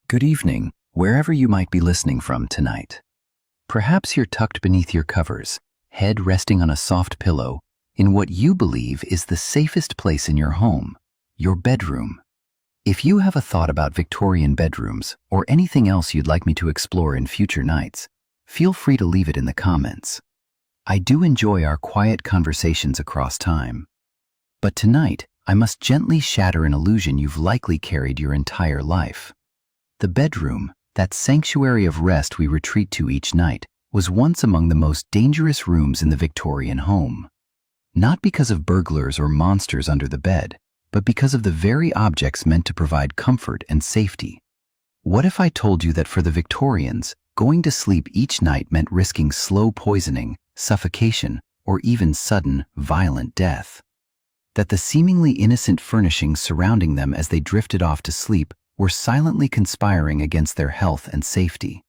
Good evening, wherever you might be listening from tonight. Perhaps you're tucked beneath your covers, head resting on a soft pillow, in what you believe is the safest place in your home, your bedroom. If you have a thought about Victorian bedrooms or anything else you'd like me to explore in future nights, feel free to leave it in the comments. I do enjoy our quiet conversations across time. But tonight, I must gently shatter an illusion you've likely carried your entire life. The bedroom, that sanctuary of rest we retreat to each night, was once among the most dangerous rooms in the Victorian home. Not because of burglars or monsters under the bed, but because of the very objects meant to provide comfort and safety. What if I told you that for the Victorians, going to sleep each night meant risking slow poisoning, suffocation, or even sudden, violent death? That the seemingly innocent furnishings surrounding them as they drifted off to sleep were silently conspiring against their health and safety.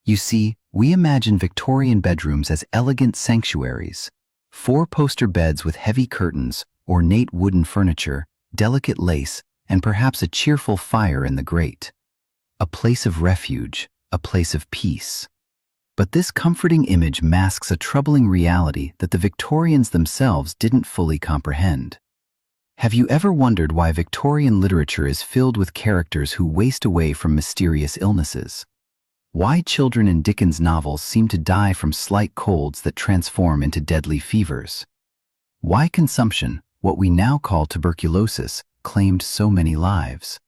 You see, we imagine Victorian bedrooms as elegant sanctuaries, four-poster beds with heavy curtains, ornate wooden furniture, delicate lace, and perhaps a cheerful fire in the grate. A place of refuge, a place of peace. But this comforting image masks a troubling reality that the Victorians themselves didn't fully comprehend. Have you ever wondered why Victorian literature is filled with characters who waste away from mysterious illnesses? Why children in Dickens' novels seem to die from slight colds that transform into deadly fevers? Why consumption, what we now call tuberculosis, claimed so many lives?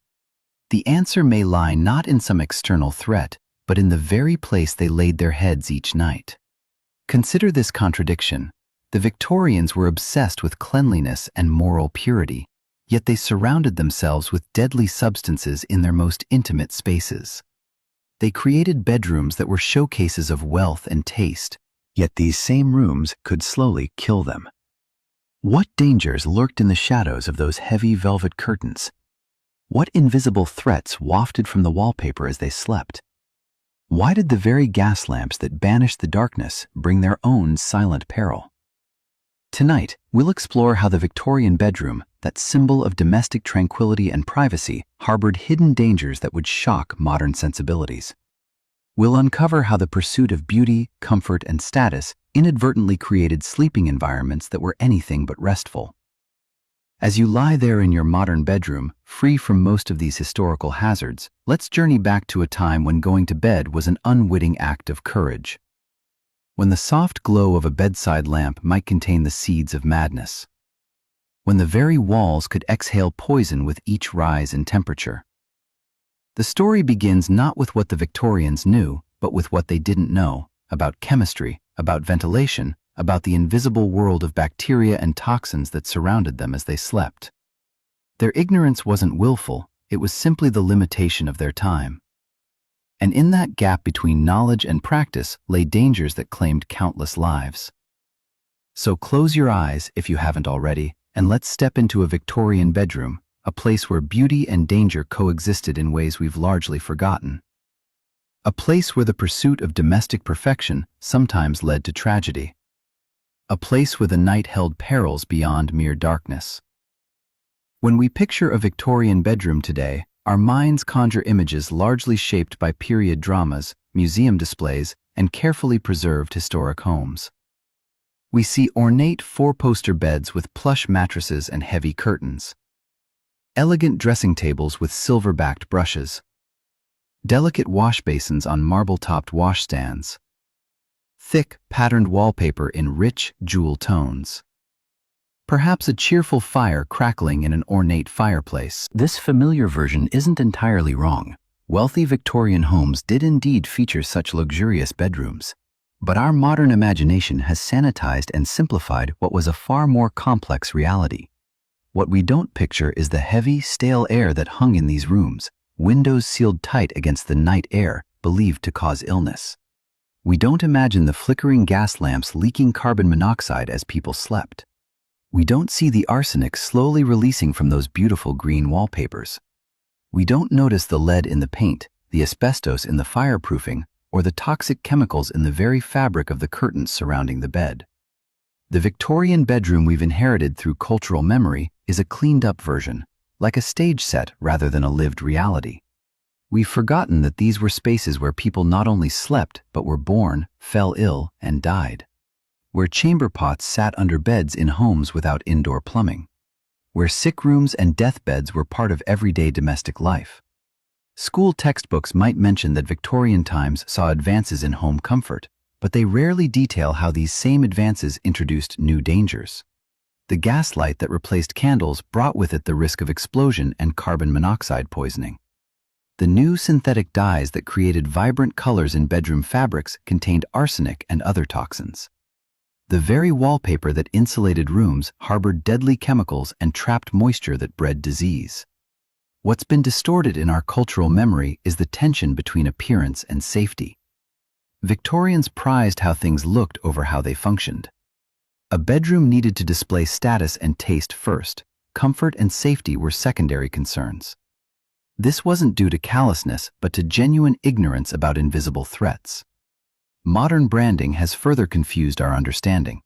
The answer may lie not in some external threat, but in the very place they laid their heads each night. Consider this contradiction. The Victorians were obsessed with cleanliness and moral purity, yet they surrounded themselves with deadly substances in their most intimate spaces. They created bedrooms that were showcases of wealth and taste, yet these same rooms could slowly kill them. What dangers lurked in the shadows of those heavy velvet curtains? What invisible threats wafted from the wallpaper as they slept? Why did the very gas lamps that banished the darkness bring their own silent peril? Tonight, we'll explore how the Victorian bedroom, that symbol of domestic tranquility and privacy, harbored hidden dangers that would shock modern sensibilities. We'll uncover how the pursuit of beauty, comfort, and status inadvertently created sleeping environments that were anything but restful. As you lie there in your modern bedroom, free from most of these historical hazards, let's journey back to a time when going to bed was an unwitting act of courage. When the soft glow of a bedside lamp might contain the seeds of madness. When the very walls could exhale poison with each rise in temperature. The story begins not with what the Victorians knew, but with what they didn't know, about chemistry, about ventilation, about the invisible world of bacteria and toxins that surrounded them as they slept. Their ignorance wasn't willful, it was simply the limitation of their time. And in that gap between knowledge and practice lay dangers that claimed countless lives. So close your eyes, if you haven't already, and let's step into a Victorian bedroom, a place where beauty and danger coexisted in ways we've largely forgotten. A place where the pursuit of domestic perfection sometimes led to tragedy. A place where the night held perils beyond mere darkness. When we picture a Victorian bedroom today, our minds conjure images largely shaped by period dramas, museum displays, and carefully preserved historic homes. We see ornate four-poster beds with plush mattresses and heavy curtains. Elegant dressing tables with silver-backed brushes. Delicate wash basins on marble-topped washstands. Thick, patterned wallpaper in rich, jewel tones. Perhaps a cheerful fire crackling in an ornate fireplace. This familiar version isn't entirely wrong. Wealthy Victorian homes did indeed feature such luxurious bedrooms. But our modern imagination has sanitized and simplified what was a far more complex reality. What we don't picture is the heavy, stale air that hung in these rooms, windows sealed tight against the night air, believed to cause illness. We don't imagine the flickering gas lamps leaking carbon monoxide as people slept. We don't see the arsenic slowly releasing from those beautiful green wallpapers. We don't notice the lead in the paint, the asbestos in the fireproofing, or the toxic chemicals in the very fabric of the curtains surrounding the bed. The Victorian bedroom we've inherited through cultural memory is a cleaned-up version, like a stage set rather than a lived reality. We've forgotten that these were spaces where people not only slept, but were born, fell ill, and died. Where chamber pots sat under beds in homes without indoor plumbing. Where sick rooms and deathbeds were part of everyday domestic life. School textbooks might mention that Victorian times saw advances in home comfort, but they rarely detail how these same advances introduced new dangers. The gaslight that replaced candles brought with it the risk of explosion and carbon monoxide poisoning. The new synthetic dyes that created vibrant colors in bedroom fabrics contained arsenic and other toxins. The very wallpaper that insulated rooms harbored deadly chemicals and trapped moisture that bred disease. What's been distorted in our cultural memory is the tension between appearance and safety. Victorians prized how things looked over how they functioned. A bedroom needed to display status and taste first. Comfort and safety were secondary concerns. This wasn't due to callousness, but to genuine ignorance about invisible threats. Modern branding has further confused our understanding.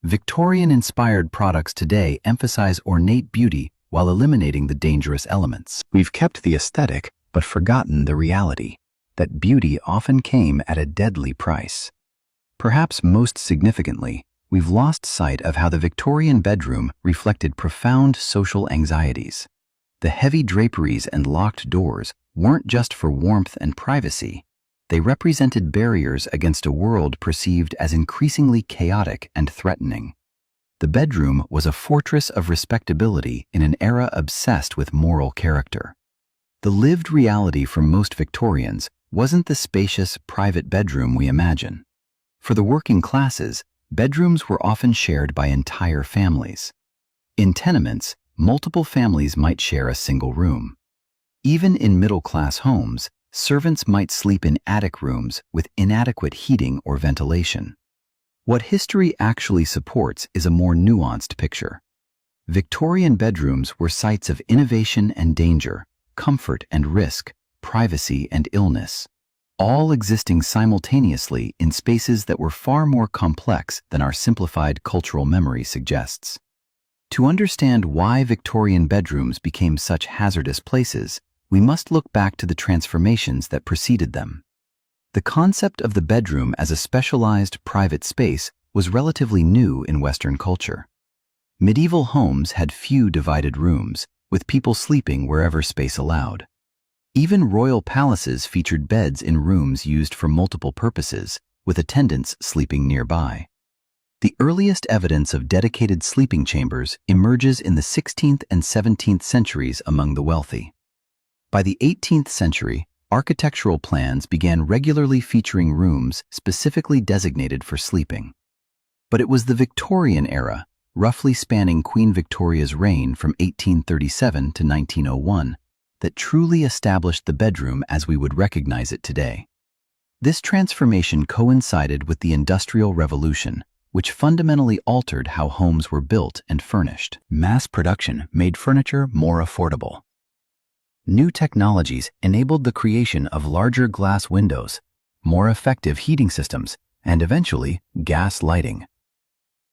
Victorian-inspired products today emphasize ornate beauty while eliminating the dangerous elements. We've kept the aesthetic, but forgotten the reality, that beauty often came at a deadly price. Perhaps most significantly, we've lost sight of how the Victorian bedroom reflected profound social anxieties. The heavy draperies and locked doors weren't just for warmth and privacy. They represented barriers against a world perceived as increasingly chaotic and threatening. The bedroom was a fortress of respectability in an era obsessed with moral character. The lived reality for most Victorians wasn't the spacious, private bedroom we imagine. For the working classes, bedrooms were often shared by entire families. In tenements, multiple families might share a single room. Even in middle-class homes, servants might sleep in attic rooms with inadequate heating or ventilation. What history actually supports is a more nuanced picture. Victorian bedrooms were sites of innovation and danger, comfort and risk, privacy and illness, all existing simultaneously in spaces that were far more complex than our simplified cultural memory suggests. To understand why Victorian bedrooms became such hazardous places, we must look back to the transformations that preceded them. The concept of the bedroom as a specialized private space was relatively new in Western culture. Medieval homes had few divided rooms, with people sleeping wherever space allowed. Even royal palaces featured beds in rooms used for multiple purposes, with attendants sleeping nearby. The earliest evidence of dedicated sleeping chambers emerges in the 16th and 17th centuries among the wealthy. By the 18th century, architectural plans began regularly featuring rooms specifically designated for sleeping. But it was the Victorian era, roughly spanning Queen Victoria's reign from 1837 to 1901, that truly established the bedroom as we would recognize it today. This transformation coincided with the Industrial Revolution, which fundamentally altered how homes were built and furnished. Mass production made furniture more affordable. New technologies enabled the creation of larger glass windows, more effective heating systems, and eventually, gas lighting.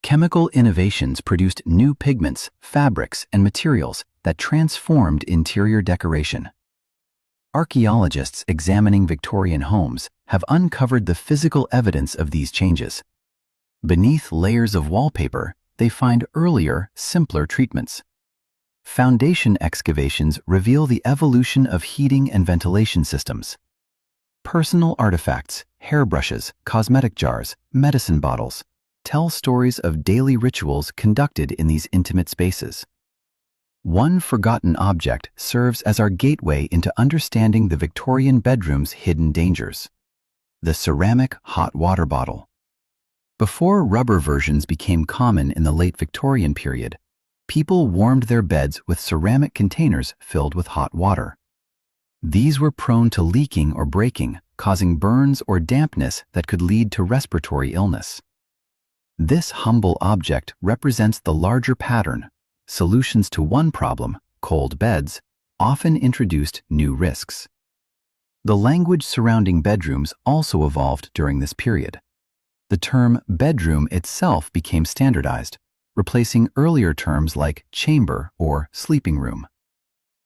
Chemical innovations produced new pigments, fabrics, and materials that transformed interior decoration. Archaeologists examining Victorian homes have uncovered the physical evidence of these changes. Beneath layers of wallpaper, they find earlier, simpler treatments. Foundation excavations reveal the evolution of heating and ventilation systems. Personal artifacts, hairbrushes, cosmetic jars, medicine bottles, tell stories of daily rituals conducted in these intimate spaces. One forgotten object serves as our gateway into understanding the Victorian bedroom's hidden dangers. The ceramic hot water bottle. Before rubber versions became common in the late Victorian period, people warmed their beds with ceramic containers filled with hot water. These were prone to leaking or breaking, causing burns or dampness that could lead to respiratory illness. This humble object represents the larger pattern. Solutions to one problem, cold beds, often introduced new risks. The language surrounding bedrooms also evolved during this period. The term bedroom itself became standardized, replacing earlier terms like chamber or sleeping room.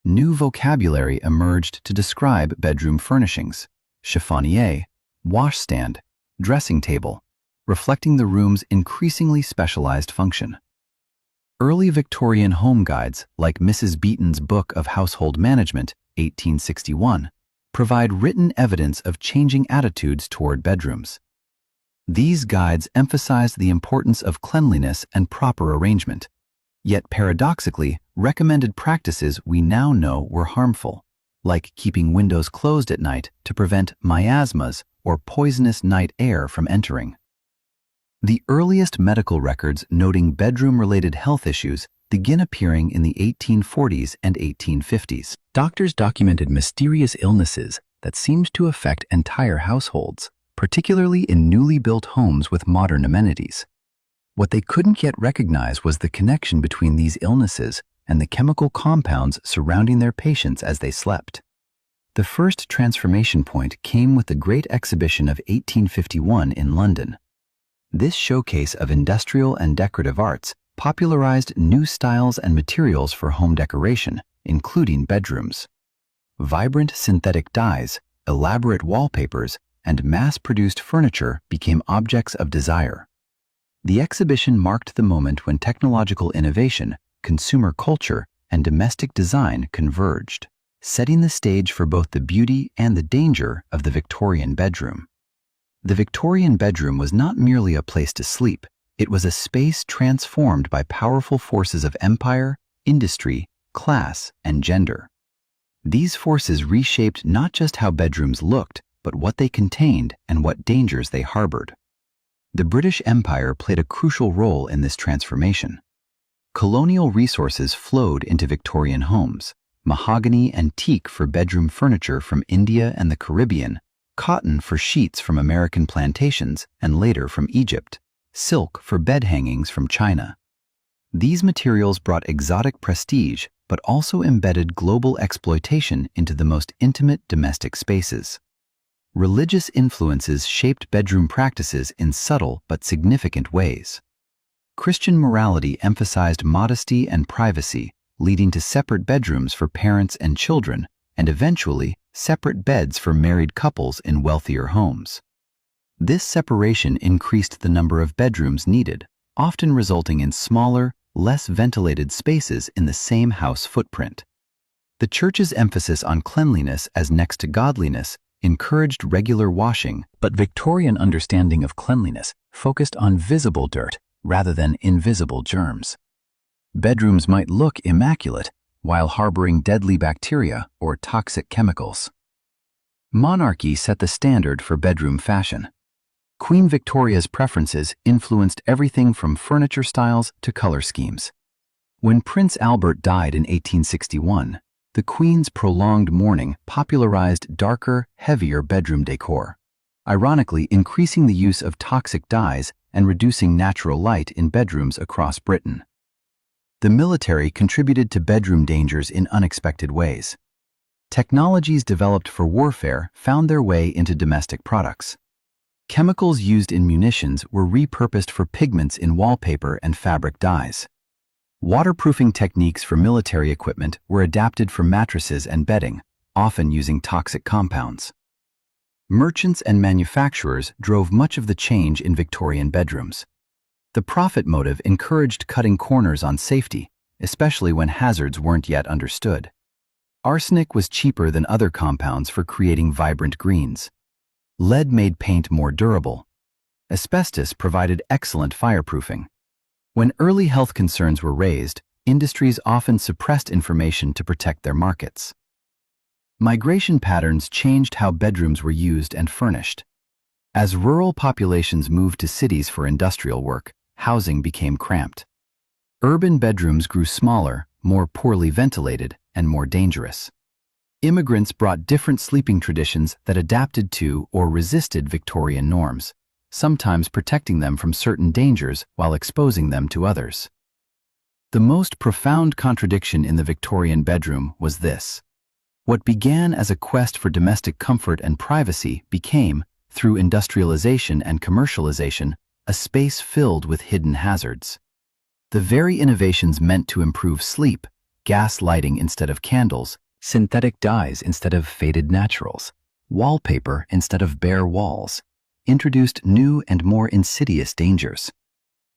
New vocabulary emerged to describe bedroom furnishings: chiffonier, washstand, dressing table, reflecting the room's increasingly specialized function. Early Victorian home guides, like Mrs. Beeton's Book of Household Management, 1861, provide written evidence of changing attitudes toward bedrooms. These guides emphasized the importance of cleanliness and proper arrangement, yet paradoxically, recommended practices we now know were harmful, like keeping windows closed at night to prevent miasmas or poisonous night air from entering. The earliest medical records noting bedroom-related health issues begin appearing in the 1840s and 1850s. Doctors documented mysterious illnesses that seemed to affect entire households, particularly in newly built homes with modern amenities. What they couldn't yet recognize was the connection between these illnesses and the chemical compounds surrounding their patients as they slept. The first transformation point came with the Great Exhibition of 1851 in London. This showcase of industrial and decorative arts popularized new styles and materials for home decoration, including bedrooms. Vibrant synthetic dyes, elaborate wallpapers, and mass-produced furniture became objects of desire. The exhibition marked the moment when technological innovation, consumer culture, and domestic design converged, setting the stage for both the beauty and the danger of the Victorian bedroom. The Victorian bedroom was not merely a place to sleep, it was a space transformed by powerful forces of empire, industry, class, and gender. These forces reshaped not just how bedrooms looked, but what they contained and what dangers they harbored. The British Empire played a crucial role in this transformation. Colonial resources flowed into Victorian homes: mahogany and teak for bedroom furniture from India and the Caribbean, cotton for sheets from American plantations and later from Egypt, silk for bed hangings from China. These materials brought exotic prestige but also embedded global exploitation into the most intimate domestic spaces. Religious influences shaped bedroom practices in subtle but significant ways. Christian morality emphasized modesty and privacy, leading to separate bedrooms for parents and children, and eventually separate beds for married couples in wealthier homes. This separation increased the number of bedrooms needed, often resulting in smaller, less ventilated spaces in the same house footprint. The Church's emphasis on cleanliness as next to godliness encouraged regular washing, but Victorian understanding of cleanliness focused on visible dirt rather than invisible germs. Bedrooms might look immaculate while harboring deadly bacteria or toxic chemicals. Monarchy set the standard for bedroom fashion. Queen Victoria's preferences influenced everything from furniture styles to color schemes. When Prince Albert died in 1861, the Queen's prolonged mourning popularized darker, heavier bedroom decor, ironically increasing the use of toxic dyes and reducing natural light in bedrooms across Britain. The military contributed to bedroom dangers in unexpected ways. Technologies developed for warfare found their way into domestic products. Chemicals used in munitions were repurposed for pigments in wallpaper and fabric dyes. Waterproofing techniques for military equipment were adapted for mattresses and bedding, often using toxic compounds. Merchants and manufacturers drove much of the change in Victorian bedrooms. The profit motive encouraged cutting corners on safety, especially when hazards weren't yet understood. Arsenic was cheaper than other compounds for creating vibrant greens. Lead made paint more durable. Asbestos provided excellent fireproofing. When early health concerns were raised, industries often suppressed information to protect their markets. Migration patterns changed how bedrooms were used and furnished. As rural populations moved to cities for industrial work, housing became cramped. Urban bedrooms grew smaller, more poorly ventilated, and more dangerous. Immigrants brought different sleeping traditions that adapted to or resisted Victorian norms, sometimes protecting them from certain dangers while exposing them to others. The most profound contradiction in the Victorian bedroom was this. What began as a quest for domestic comfort and privacy became, through industrialization and commercialization, a space filled with hidden hazards. The very innovations meant to improve sleep gas lighting instead of candles, synthetic dyes instead of faded naturals, wallpaper instead of bare walls, introduced new and more insidious dangers.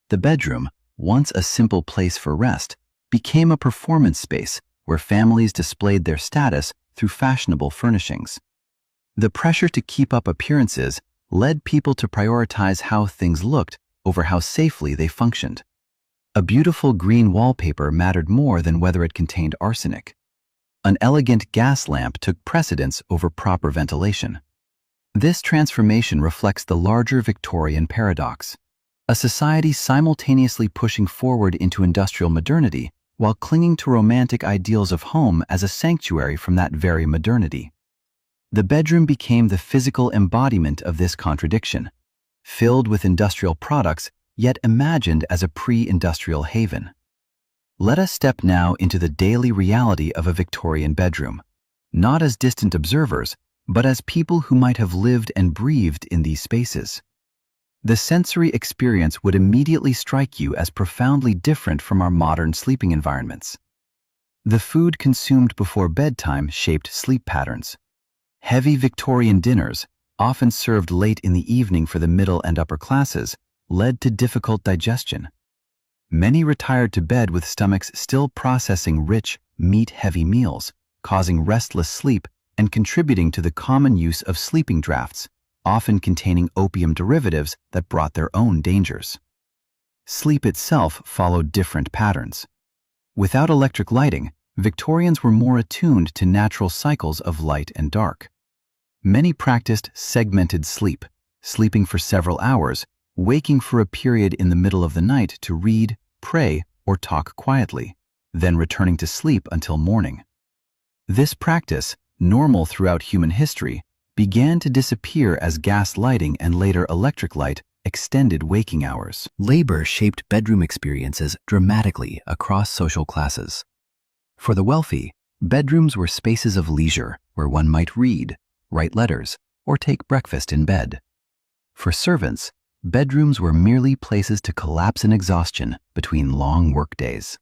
The bedroom, once a simple place for rest, became a performance space where families displayed their status through fashionable furnishings. The pressure to keep up appearances led people to prioritize how things looked over how safely they functioned. A beautiful green wallpaper mattered more than whether it contained arsenic. An elegant gas lamp took precedence over proper ventilation. This transformation reflects the larger Victorian paradox, a society simultaneously pushing forward into industrial modernity while clinging to romantic ideals of home as a sanctuary from that very modernity. The bedroom became the physical embodiment of this contradiction, filled with industrial products, yet imagined as a pre-industrial haven. Let us step now into the daily reality of a Victorian bedroom, not as distant observers, but as people who might have lived and breathed in these spaces. The sensory experience would immediately strike you as profoundly different from our modern sleeping environments. The food consumed before bedtime shaped sleep patterns. Heavy Victorian dinners, often served late in the evening for the middle and upper classes, led to difficult digestion. Many retired to bed with stomachs still processing rich, meat-heavy meals, causing restless sleep and contributing to the common use of sleeping draughts, often containing opium derivatives that brought their own dangers. Sleep itself followed different patterns. Without electric lighting, Victorians were more attuned to natural cycles of light and dark. Many practiced segmented sleep, sleeping for several hours, waking for a period in the middle of the night to read, pray, or talk quietly, then returning to sleep until morning. This practice, normal throughout human history, began to disappear as gas lighting and later electric light extended waking hours. Labor shaped bedroom experiences dramatically across social classes. For the wealthy, bedrooms were spaces of leisure where one might read, write letters, or take breakfast in bed. For servants, bedrooms were merely places to collapse in exhaustion between long workdays.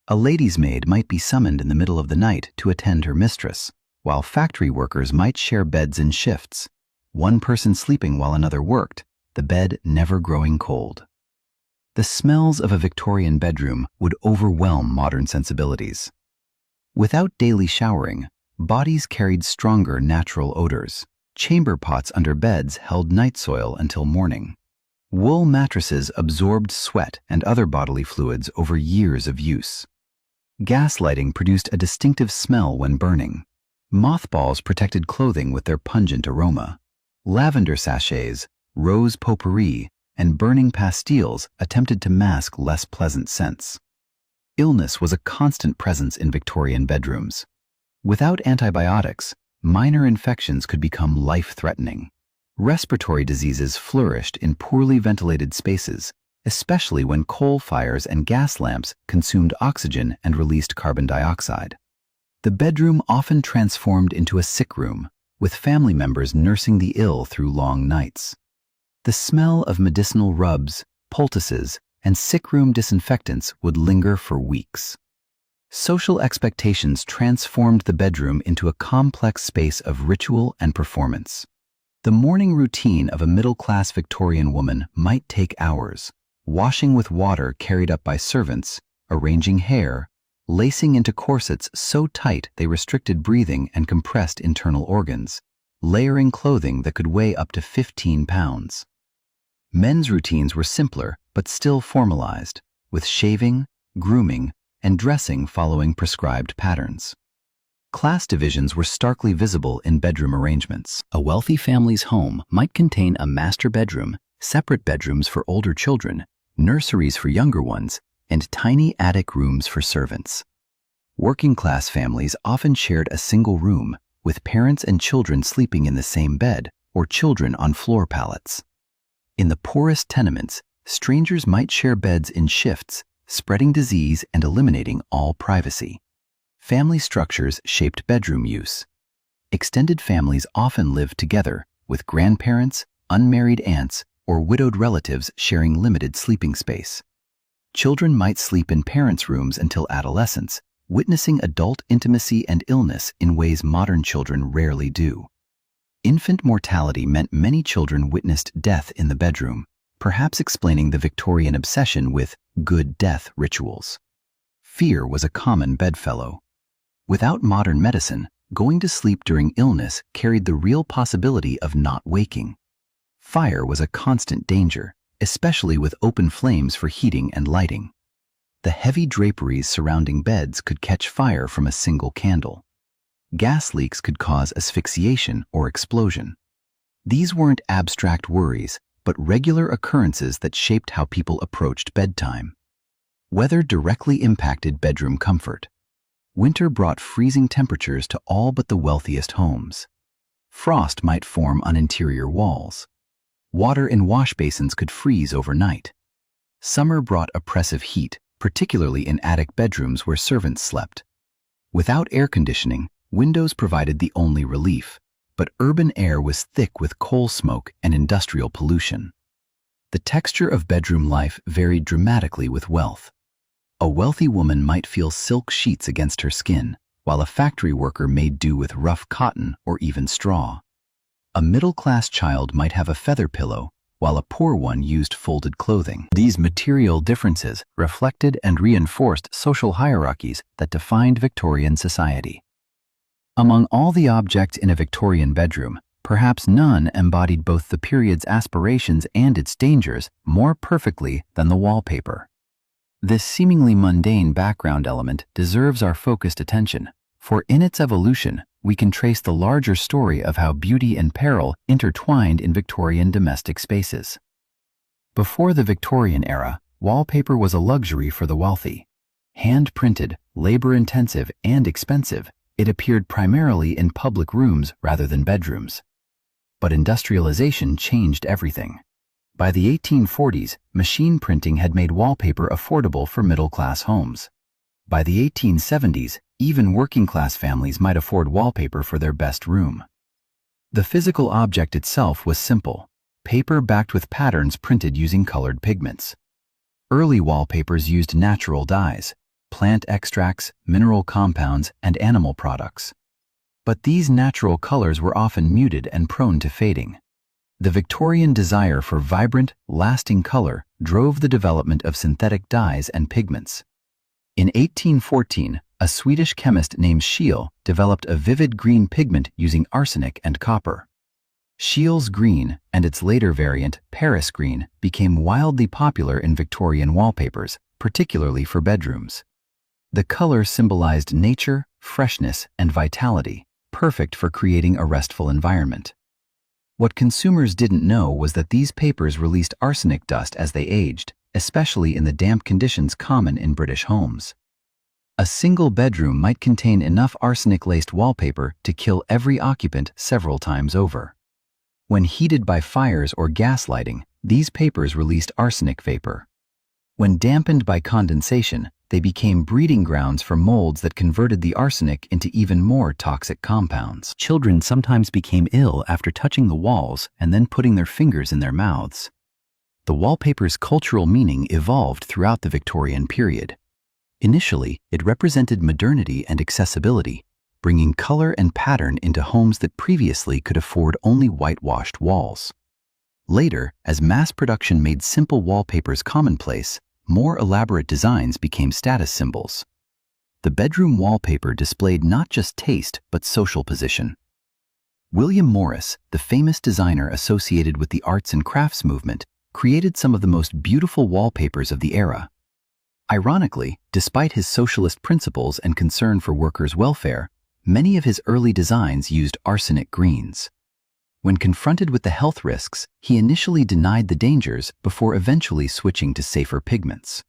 A lady's maid might be summoned in the middle of the night to attend her mistress, while factory workers might share beds in shifts, one person sleeping while another worked, the bed never growing cold. The smells of a Victorian bedroom would overwhelm modern sensibilities. Without daily showering, bodies carried stronger natural odors. Chamber pots under beds held night soil until morning. Wool mattresses absorbed sweat and other bodily fluids over years of use. Gas lighting produced a distinctive smell when burning. Mothballs protected clothing with their pungent aroma. Lavender sachets, rose potpourri, and burning pastilles attempted to mask less pleasant scents. Illness was a constant presence in Victorian bedrooms. Without antibiotics, minor infections could become life-threatening. Respiratory diseases flourished in poorly ventilated spaces, especially when coal fires and gas lamps consumed oxygen and released carbon dioxide. The bedroom often transformed into a sick room, with family members nursing the ill through long nights. The smell of medicinal rubs, poultices, and sick room disinfectants would linger for weeks. Social expectations transformed the bedroom into a complex space of ritual and performance. The morning routine of a middle-class Victorian woman might take hours, washing with water carried up by servants, arranging hair, lacing into corsets so tight they restricted breathing and compressed internal organs, layering clothing that could weigh up to 15 pounds. Men's routines were simpler but still formalized, with shaving, grooming, and dressing following prescribed patterns. Class divisions were starkly visible in bedroom arrangements. A wealthy family's home might contain a master bedroom, separate bedrooms for older children, nurseries for younger ones, and tiny attic rooms for servants. Working-class families often shared a single room, with parents and children sleeping in the same bed or children on floor pallets. In the poorest tenements, strangers might share beds in shifts, spreading disease and eliminating all privacy. Family structures shaped bedroom use. Extended families often lived together, with grandparents, unmarried aunts, or widowed relatives sharing limited sleeping space. Children might sleep in parents' rooms until adolescence, witnessing adult intimacy and illness in ways modern children rarely do. Infant mortality meant many children witnessed death in the bedroom, perhaps explaining the Victorian obsession with good death rituals. Fear was a common bedfellow. Without modern medicine, going to sleep during illness carried the real possibility of not waking. Fire was a constant danger, especially with open flames for heating and lighting. The heavy draperies surrounding beds could catch fire from a single candle. Gas leaks could cause asphyxiation or explosion. These weren't abstract worries, but regular occurrences that shaped how people approached bedtime. Weather directly impacted bedroom comfort. Winter brought freezing temperatures to all but the wealthiest homes. Frost might form on interior walls. Water in wash basins could freeze overnight. Summer brought oppressive heat, particularly in attic bedrooms where servants slept. Without air conditioning, windows provided the only relief, but urban air was thick with coal smoke and industrial pollution. The texture of bedroom life varied dramatically with wealth. A wealthy woman might feel silk sheets against her skin, while a factory worker made do with rough cotton or even straw. A middle-class child might have a feather pillow, while a poor one used folded clothing. These material differences reflected and reinforced social hierarchies that defined Victorian society. Among all the objects in a Victorian bedroom, perhaps none embodied both the period's aspirations and its dangers more perfectly than the wallpaper. This seemingly mundane background element deserves our focused attention, for in its evolution, we can trace the larger story of how beauty and peril intertwined in Victorian domestic spaces. Before the Victorian era, wallpaper was a luxury for the wealthy. Hand-printed, labor-intensive, and expensive, it appeared primarily in public rooms rather than bedrooms. But industrialization changed everything. By the 1840s, machine printing had made wallpaper affordable for middle-class homes. By the 1870s, even working-class families might afford wallpaper for their best room. The physical object itself was simple, paper backed with patterns printed using colored pigments. Early wallpapers used natural dyes, plant extracts, mineral compounds, and animal products. But these natural colors were often muted and prone to fading. The Victorian desire for vibrant, lasting color drove the development of synthetic dyes and pigments. In 1814, a Swedish chemist named Scheele developed a vivid green pigment using arsenic and copper. Scheele's green, and its later variant, Paris green, became wildly popular in Victorian wallpapers, particularly for bedrooms. The color symbolized nature, freshness, and vitality, perfect for creating a restful environment. What consumers didn't know was that these papers released arsenic dust as they aged, especially in the damp conditions common in British homes. A single bedroom might contain enough arsenic-laced wallpaper to kill every occupant several times over. When heated by fires or gas lighting, these papers released arsenic vapor. When dampened by condensation, they became breeding grounds for molds that converted the arsenic into even more toxic compounds. Children sometimes became ill after touching the walls and then putting their fingers in their mouths. The wallpaper's cultural meaning evolved throughout the Victorian period. Initially, it represented modernity and accessibility, bringing color and pattern into homes that previously could afford only whitewashed walls. Later, as mass production made simple wallpapers commonplace, more elaborate designs became status symbols. The bedroom wallpaper displayed not just taste but social position. William Morris, the famous designer associated with the arts and crafts movement, created some of the most beautiful wallpapers of the era. Ironically, despite his socialist principles and concern for workers' welfare, many of his early designs used arsenic greens. When confronted with the health risks, he initially denied the dangers before eventually switching to safer pigments.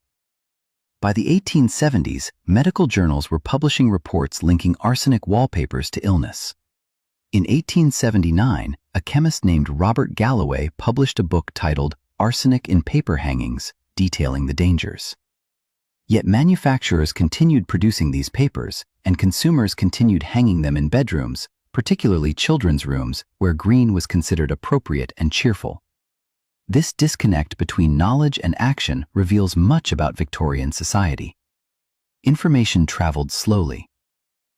By the 1870s, medical journals were publishing reports linking arsenic wallpapers to illness. In 1879, a chemist named Robert Galloway published a book titled Arsenic in Paper Hangings, detailing the dangers. Yet manufacturers continued producing these papers, and consumers continued hanging them in bedrooms, particularly children's rooms, where green was considered appropriate and cheerful. This disconnect between knowledge and action reveals much about Victorian society. Information traveled slowly.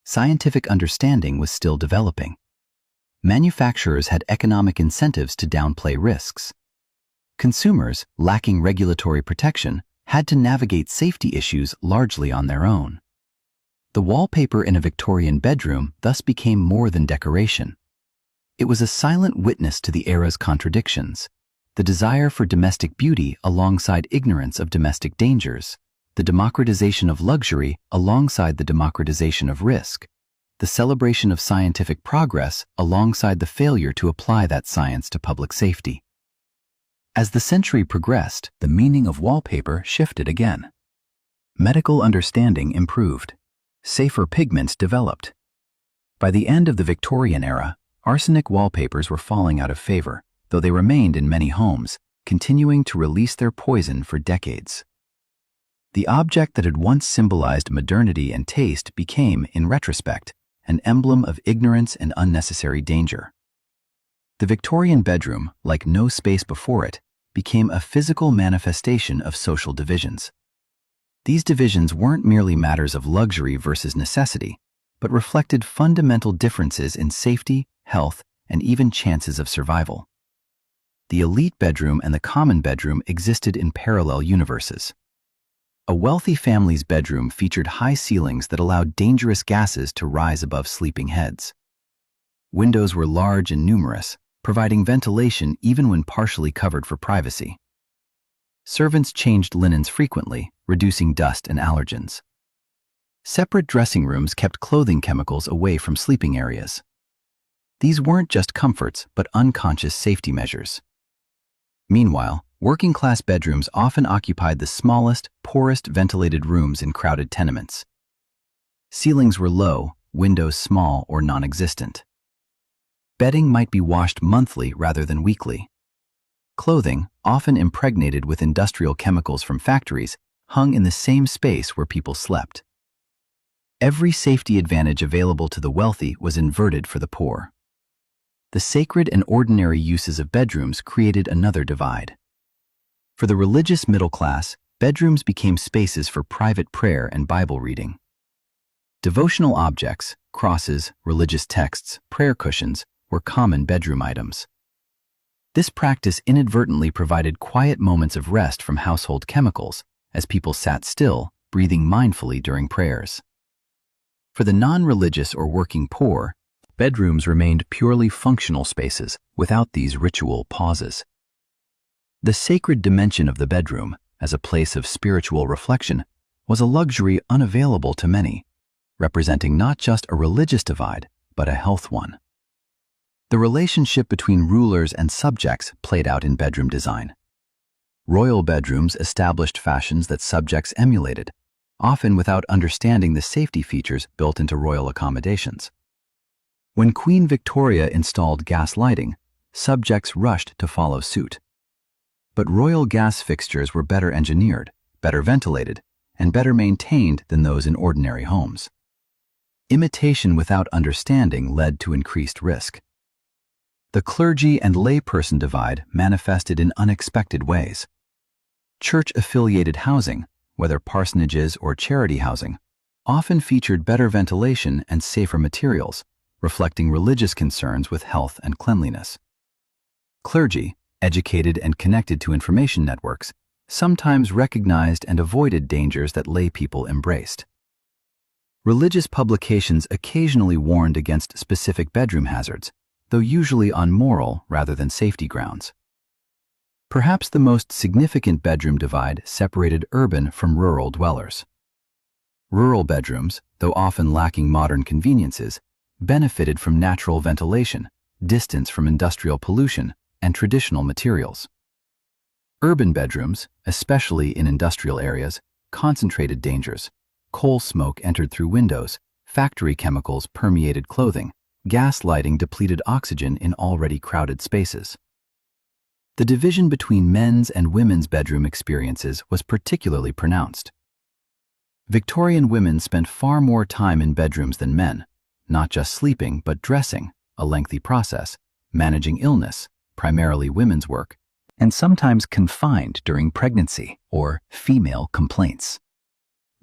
Scientific understanding was still developing. Manufacturers had economic incentives to downplay risks. Consumers, lacking regulatory protection, had to navigate safety issues largely on their own. The wallpaper in a Victorian bedroom thus became more than decoration. It was a silent witness to the era's contradictions: the desire for domestic beauty alongside ignorance of domestic dangers, the democratization of luxury alongside the democratization of risk, the celebration of scientific progress alongside the failure to apply that science to public safety. As the century progressed, the meaning of wallpaper shifted again. Medical understanding improved. Safer pigments developed. By the end of the Victorian era, arsenic wallpapers were falling out of favor, though they remained in many homes, continuing to release their poison for decades. The object that had once symbolized modernity and taste became, in retrospect, an emblem of ignorance and unnecessary danger. The Victorian bedroom, like no space before it, became a physical manifestation of social divisions. These divisions weren't merely matters of luxury versus necessity, but reflected fundamental differences in safety, health, and even chances of survival. The elite bedroom and the common bedroom existed in parallel universes. A wealthy family's bedroom featured high ceilings that allowed dangerous gases to rise above sleeping heads. Windows were large and numerous, providing ventilation even when partially covered for privacy. Servants changed linens frequently, reducing dust and allergens. Separate dressing rooms kept clothing chemicals away from sleeping areas. These weren't just comforts, but unconscious safety measures. Meanwhile, working-class bedrooms often occupied the smallest, poorest ventilated rooms in crowded tenements. Ceilings were low, windows small or non-existent. Bedding might be washed monthly rather than weekly. Clothing, often impregnated with industrial chemicals from factories, hung in the same space where people slept. Every safety advantage available to the wealthy was inverted for the poor. The sacred and ordinary uses of bedrooms created another divide. For the religious middle class, bedrooms became spaces for private prayer and Bible reading. Devotional objects, crosses, religious texts, prayer cushions, were common bedroom items. This practice inadvertently provided quiet moments of rest from household chemicals, as people sat still, breathing mindfully during prayers. For the non-religious or working poor, bedrooms remained purely functional spaces without these ritual pauses. The sacred dimension of the bedroom, as a place of spiritual reflection, was a luxury unavailable to many, representing not just a religious divide, but a health one. The relationship between rulers and subjects played out in bedroom design. Royal bedrooms established fashions that subjects emulated, often without understanding the safety features built into royal accommodations. When Queen Victoria installed gas lighting, subjects rushed to follow suit. But royal gas fixtures were better engineered, better ventilated, and better maintained than those in ordinary homes. Imitation without understanding led to increased risk. The clergy and layperson divide manifested in unexpected ways. Church-affiliated housing, whether parsonages or charity housing, often featured better ventilation and safer materials, reflecting religious concerns with health and cleanliness. Clergy, educated and connected to information networks, sometimes recognized and avoided dangers that lay people embraced. Religious publications occasionally warned against specific bedroom hazards, though usually on moral rather than safety grounds. Perhaps the most significant bedroom divide separated urban from rural dwellers. Rural bedrooms, though often lacking modern conveniences, benefited from natural ventilation, distance from industrial pollution, and traditional materials. Urban bedrooms, especially in industrial areas, concentrated dangers. Coal smoke entered through windows, factory chemicals permeated clothing, gas lighting depleted oxygen in already crowded spaces. The division between men's and women's bedroom experiences was particularly pronounced. Victorian women spent far more time in bedrooms than men, not just sleeping but dressing, a lengthy process, managing illness, primarily women's work, and sometimes confined during pregnancy or female complaints.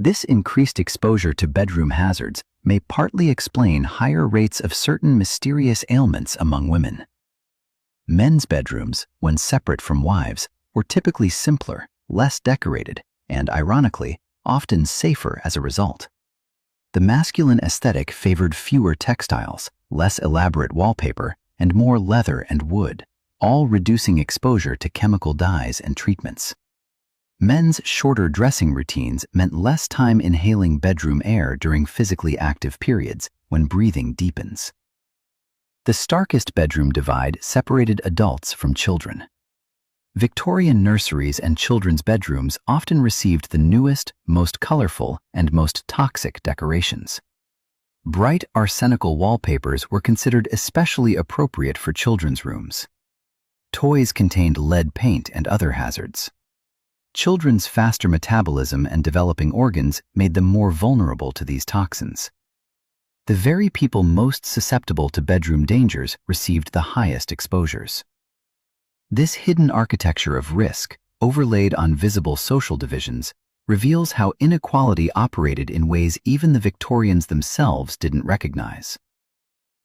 This increased exposure to bedroom hazards may partly explain higher rates of certain mysterious ailments among women. Men's bedrooms, when separate from wives', were typically simpler, less decorated, and, ironically, often safer as a result. The masculine aesthetic favored fewer textiles, less elaborate wallpaper, and more leather and wood, all reducing exposure to chemical dyes and treatments. Men's shorter dressing routines meant less time inhaling bedroom air during physically active periods when breathing deepens. The starkest bedroom divide separated adults from children. Victorian nurseries and children's bedrooms often received the newest, most colorful, and most toxic decorations. Bright arsenical wallpapers were considered especially appropriate for children's rooms. Toys contained lead paint and other hazards. Children's faster metabolism and developing organs made them more vulnerable to these toxins. The very people most susceptible to bedroom dangers received the highest exposures. This hidden architecture of risk, overlaid on visible social divisions, reveals how inequality operated in ways even the Victorians themselves didn't recognize.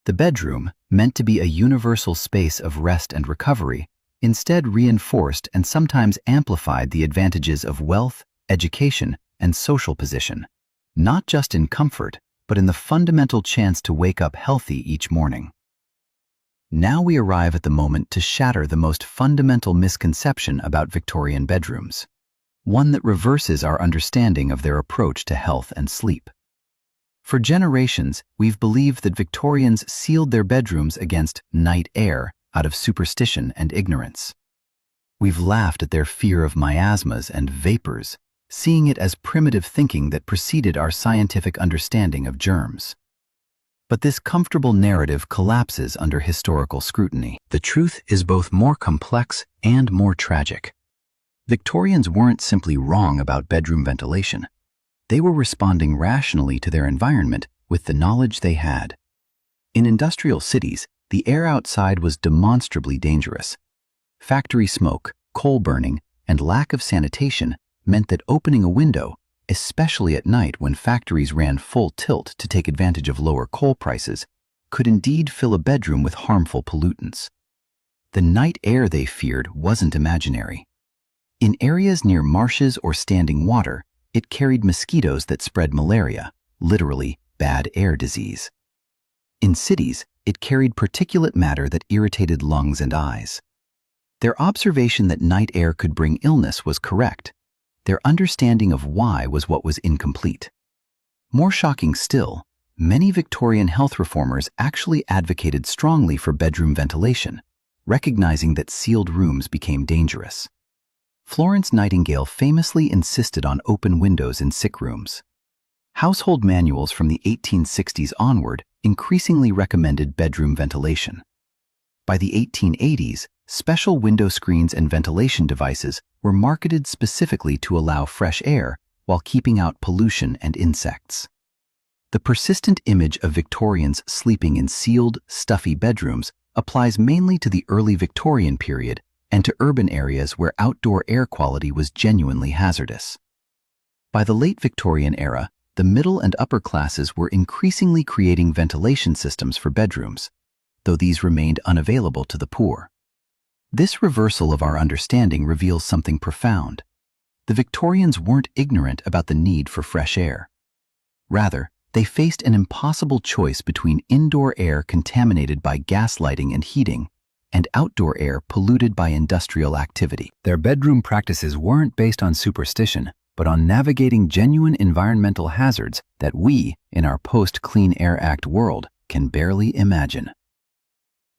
The bedroom, meant to be a universal space of rest and recovery, instead reinforced and sometimes amplified the advantages of wealth, education, and social position, not just in comfort, but in the fundamental chance to wake up healthy each morning. Now we arrive at the moment to shatter the most fundamental misconception about Victorian bedrooms, one that reverses our understanding of their approach to health and sleep. For generations, we've believed that Victorians sealed their bedrooms against night air out of superstition and ignorance. We've laughed at their fear of miasmas and vapors, seeing it as primitive thinking that preceded our scientific understanding of germs. But this comfortable narrative collapses under historical scrutiny. The truth is both more complex and more tragic. Victorians weren't simply wrong about bedroom ventilation. They were responding rationally to their environment with the knowledge they had. In industrial cities, the air outside was demonstrably dangerous. Factory smoke, coal burning, and lack of sanitation meant that opening a window, especially at night when factories ran full tilt to take advantage of lower coal prices, could indeed fill a bedroom with harmful pollutants. The night air they feared wasn't imaginary. In areas near marshes or standing water, it carried mosquitoes that spread malaria, literally bad air disease. In cities, it carried particulate matter that irritated lungs and eyes. Their observation that night air could bring illness was correct. Their understanding of why was what was incomplete. More shocking still, many Victorian health reformers actually advocated strongly for bedroom ventilation, recognizing that sealed rooms became dangerous. Florence Nightingale famously insisted on open windows in sick rooms. Household manuals from the 1860s onward increasingly recommended bedroom ventilation. By the 1880s, special window screens and ventilation devices were marketed specifically to allow fresh air while keeping out pollution and insects. The persistent image of Victorians sleeping in sealed, stuffy bedrooms applies mainly to the early Victorian period and to urban areas where outdoor air quality was genuinely hazardous. By the late Victorian era, the middle and upper classes were increasingly creating ventilation systems for bedrooms, though these remained unavailable to the poor. This reversal of our understanding reveals something profound. The Victorians weren't ignorant about the need for fresh air. Rather, they faced an impossible choice between indoor air contaminated by gas lighting and heating and outdoor air polluted by industrial activity. Their bedroom practices weren't based on superstition, but on navigating genuine environmental hazards that we, in our post-Clean Air Act world, can barely imagine.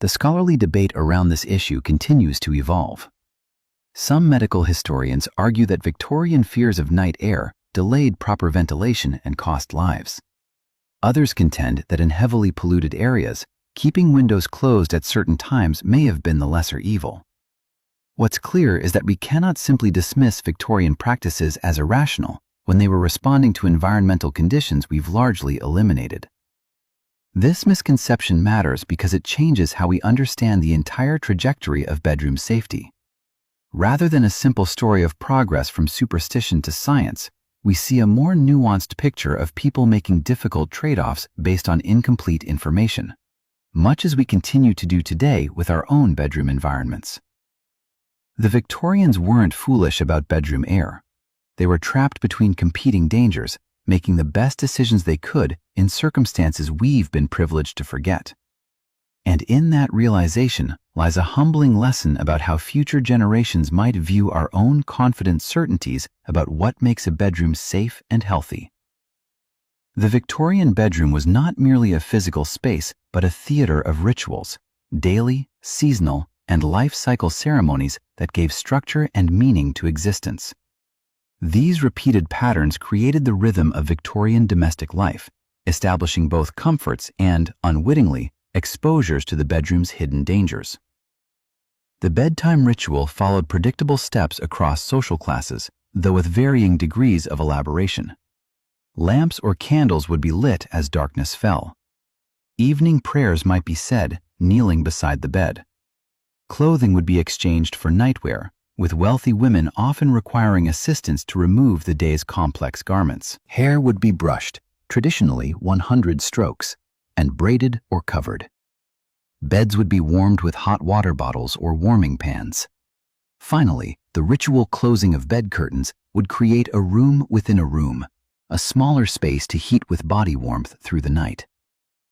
The scholarly debate around this issue continues to evolve. Some medical historians argue that Victorian fears of night air delayed proper ventilation and cost lives. Others contend that in heavily polluted areas, keeping windows closed at certain times may have been the lesser evil. What's clear is that we cannot simply dismiss Victorian practices as irrational when they were responding to environmental conditions we've largely eliminated. This misconception matters because it changes how we understand the entire trajectory of bedroom safety. Rather than a simple story of progress from superstition to science, we see a more nuanced picture of people making difficult trade-offs based on incomplete information, much as we continue to do today with our own bedroom environments. The Victorians weren't foolish about bedroom air. They were trapped between competing dangers, making the best decisions they could in circumstances we've been privileged to forget. And in that realization lies a humbling lesson about how future generations might view our own confident certainties about what makes a bedroom safe and healthy. The Victorian bedroom was not merely a physical space, but a theater of rituals, daily, seasonal, and life cycle ceremonies that gave structure and meaning to existence. These repeated patterns created the rhythm of Victorian domestic life, establishing both comforts and, unwittingly, exposures to the bedroom's hidden dangers. The bedtime ritual followed predictable steps across social classes, though with varying degrees of elaboration. Lamps or candles would be lit as darkness fell. Evening prayers might be said, kneeling beside the bed. Clothing would be exchanged for nightwear, with wealthy women often requiring assistance to remove the day's complex garments. Hair would be brushed, traditionally 100 strokes, and braided or covered. Beds would be warmed with hot water bottles or warming pans. Finally, the ritual closing of bed curtains would create a room within a room, a smaller space to heat with body warmth through the night.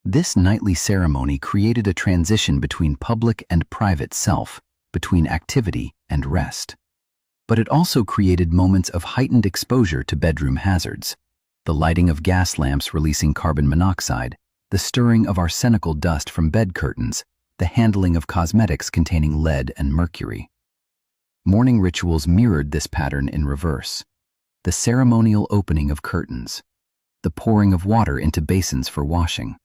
This nightly ceremony created a transition between public and private self, between activity and rest. But it also created moments of heightened exposure to bedroom hazards, the lighting of gas lamps releasing carbon monoxide, the stirring of arsenical dust from bed curtains, the handling of cosmetics containing lead and mercury. Morning rituals mirrored this pattern in reverse. The ceremonial opening of curtains, the pouring of water into basins for washing,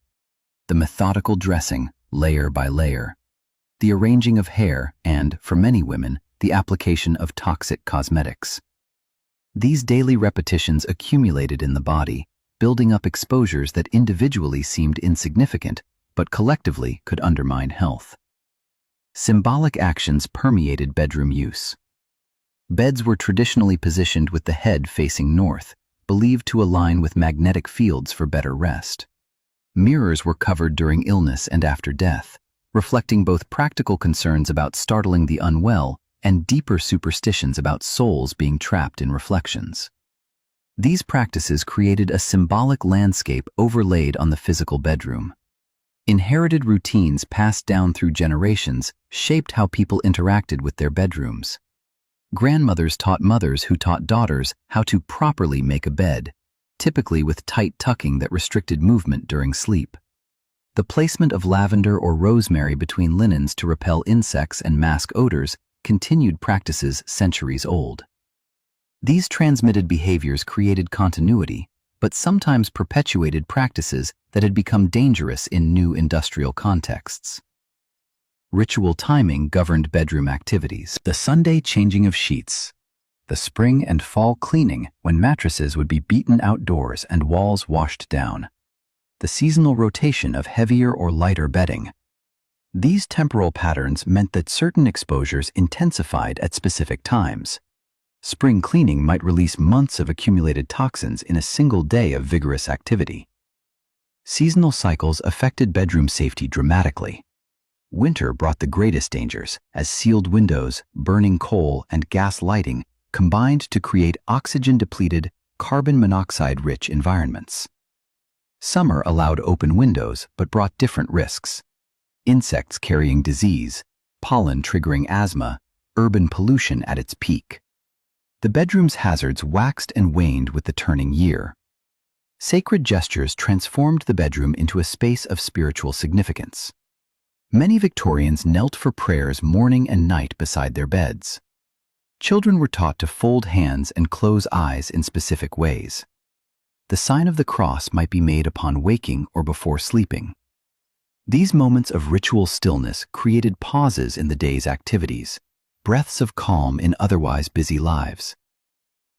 the methodical dressing, layer by layer, the arranging of hair, and, for many women, the application of toxic cosmetics. These daily repetitions accumulated in the body, building up exposures that individually seemed insignificant, but collectively could undermine health. Symbolic actions permeated bedroom use. Beds were traditionally positioned with the head facing north, believed to align with magnetic fields for better rest. Mirrors were covered during illness and after death, reflecting both practical concerns about startling the unwell and deeper superstitions about souls being trapped in reflections. These practices created a symbolic landscape overlaid on the physical bedroom. Inherited routines passed down through generations shaped how people interacted with their bedrooms. Grandmothers taught mothers who taught daughters how to properly make a bed, typically with tight tucking that restricted movement during sleep. The placement of lavender or rosemary between linens to repel insects and mask odors continued practices centuries old. These transmitted behaviors created continuity, but sometimes perpetuated practices that had become dangerous in new industrial contexts. Ritual timing governed bedroom activities. The Sunday changing of sheets. The spring and fall cleaning when mattresses would be beaten outdoors and walls washed down. The seasonal rotation of heavier or lighter bedding. These temporal patterns meant that certain exposures intensified at specific times. Spring cleaning might release months of accumulated toxins in a single day of vigorous activity. Seasonal cycles affected bedroom safety dramatically. Winter brought the greatest dangers, as sealed windows, burning coal, and gas lighting combined to create oxygen-depleted, carbon monoxide-rich environments. Summer allowed open windows but brought different risks. Insects carrying disease, pollen triggering asthma, urban pollution at its peak. The bedroom's hazards waxed and waned with the turning year. Sacred gestures transformed the bedroom into a space of spiritual significance. Many Victorians knelt for prayers morning and night beside their beds. Children were taught to fold hands and close eyes in specific ways. The sign of the cross might be made upon waking or before sleeping. These moments of ritual stillness created pauses in the day's activities, breaths of calm in otherwise busy lives.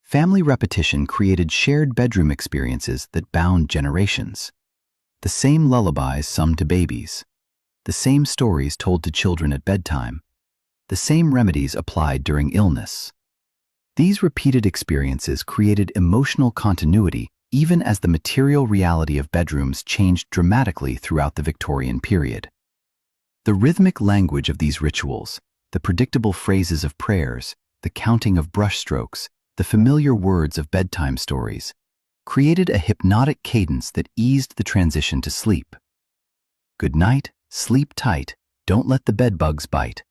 Family repetition created shared bedroom experiences that bound generations. The same lullabies sung to babies, the same stories told to children at bedtime, the same remedies applied during illness. These repeated experiences created emotional continuity even as the material reality of bedrooms changed dramatically throughout the Victorian period. The rhythmic language of these rituals, the predictable phrases of prayers, the counting of brushstrokes, the familiar words of bedtime stories, created a hypnotic cadence that eased the transition to sleep. Good night, sleep tight, don't let the bedbugs bite.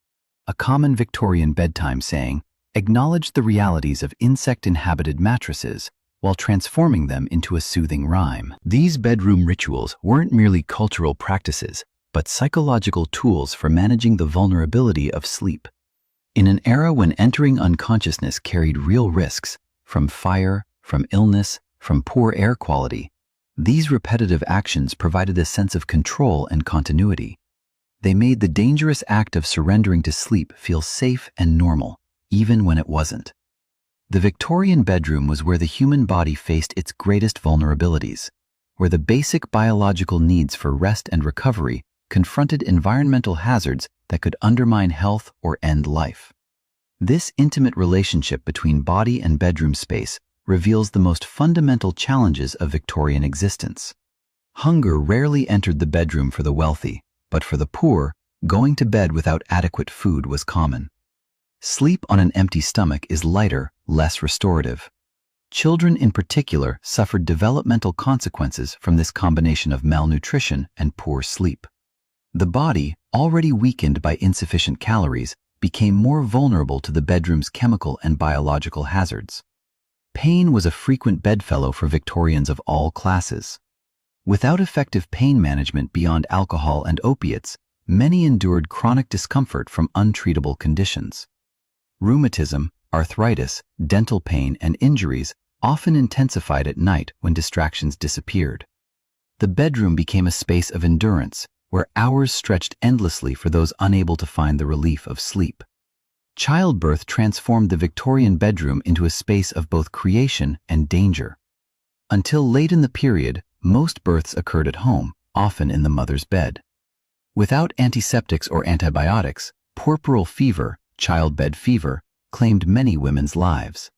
A common Victorian bedtime saying acknowledged the realities of insect-inhabited mattresses while transforming them into a soothing rhyme. These bedroom rituals weren't merely cultural practices, but psychological tools for managing the vulnerability of sleep. In an era when entering unconsciousness carried real risks, from fire, from illness, from poor air quality, these repetitive actions provided a sense of control and continuity. They made the dangerous act of surrendering to sleep feel safe and normal, even when it wasn't. The Victorian bedroom was where the human body faced its greatest vulnerabilities, where the basic biological needs for rest and recovery confronted environmental hazards that could undermine health or end life. This intimate relationship between body and bedroom space reveals the most fundamental challenges of Victorian existence. Hunger rarely entered the bedroom for the wealthy, but for the poor, going to bed without adequate food was common. Sleep on an empty stomach is lighter, less restorative. Children in particular suffered developmental consequences from this combination of malnutrition and poor sleep. The body, already weakened by insufficient calories, became more vulnerable to the bedroom's chemical and biological hazards. Pain was a frequent bedfellow for Victorians of all classes. Without effective pain management beyond alcohol and opiates, many endured chronic discomfort from untreatable conditions. Rheumatism, arthritis, dental pain, and injuries often intensified at night when distractions disappeared. The bedroom became a space of endurance, where hours stretched endlessly for those unable to find the relief of sleep. Childbirth transformed the Victorian bedroom into a space of both creation and danger. Until late in the period, most births occurred at home, often in the mother's bed. Without antiseptics or antibiotics, puerperal fever, childbed fever, claimed many women's lives.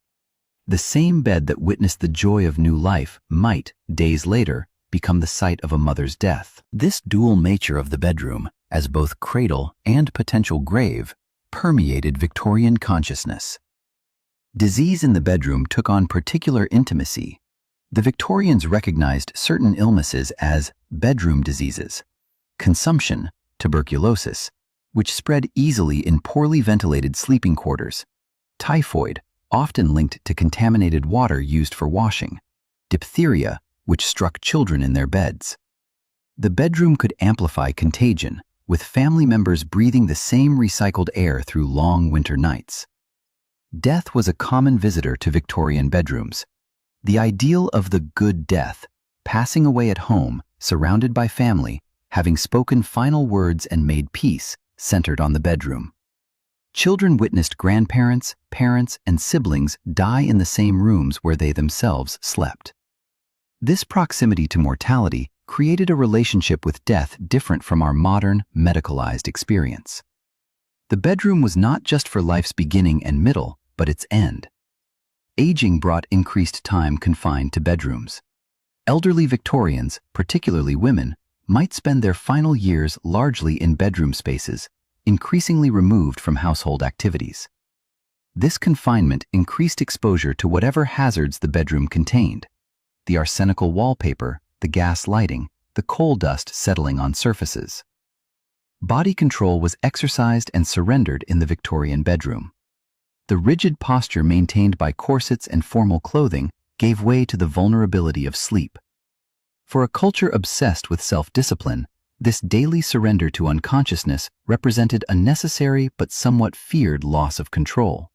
The same bed that witnessed the joy of new life might, days later, become the site of a mother's death. This dual nature of the bedroom, as both cradle and potential grave, permeated Victorian consciousness. Disease in the bedroom took on particular intimacy. The Victorians recognized certain illnesses as bedroom diseases: consumption, tuberculosis, which spread easily in poorly ventilated sleeping quarters; typhoid, often linked to contaminated water used for washing; diphtheria, which struck children in their beds. The bedroom could amplify contagion, with family members breathing the same recycled air through long winter nights. Death was a common visitor to Victorian bedrooms. The ideal of the good death, passing away at home, surrounded by family, having spoken final words and made peace, centered on the bedroom. Children witnessed grandparents, parents, and siblings die in the same rooms where they themselves slept. This proximity to mortality created a relationship with death different from our modern, medicalized experience. The bedroom was not just for life's beginning and middle, but its end. Aging brought increased time confined to bedrooms. Elderly Victorians, particularly women, might spend their final years largely in bedroom spaces, increasingly removed from household activities. This confinement increased exposure to whatever hazards the bedroom contained: the arsenical wallpaper, the gas lighting, the coal dust settling on surfaces. Body control was exercised and surrendered in the Victorian bedroom. The rigid posture maintained by corsets and formal clothing gave way to the vulnerability of sleep. For a culture obsessed with self-discipline, this daily surrender to unconsciousness represented a necessary but somewhat feared loss of control.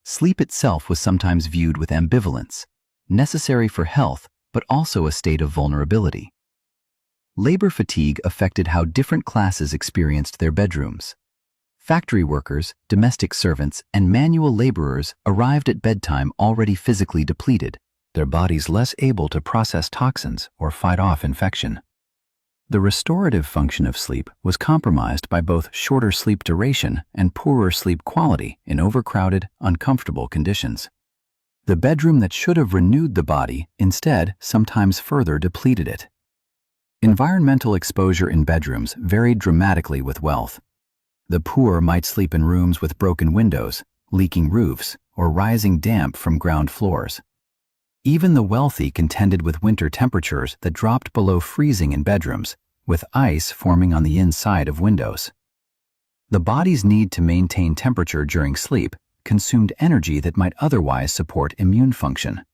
Sleep itself was sometimes viewed with ambivalence, necessary for health, but also a state of vulnerability. Labor fatigue affected how different classes experienced their bedrooms. Factory workers, domestic servants, and manual laborers arrived at bedtime already physically depleted, their bodies less able to process toxins or fight off infection. The restorative function of sleep was compromised by both shorter sleep duration and poorer sleep quality in overcrowded, uncomfortable conditions. The bedroom that should have renewed the body instead sometimes further depleted it. Environmental exposure in bedrooms varied dramatically with wealth. The poor might sleep in rooms with broken windows, leaking roofs, or rising damp from ground floors. Even the wealthy contended with winter temperatures that dropped below freezing in bedrooms, with ice forming on the inside of windows. The body's need to maintain temperature during sleep consumed energy that might otherwise support immune function.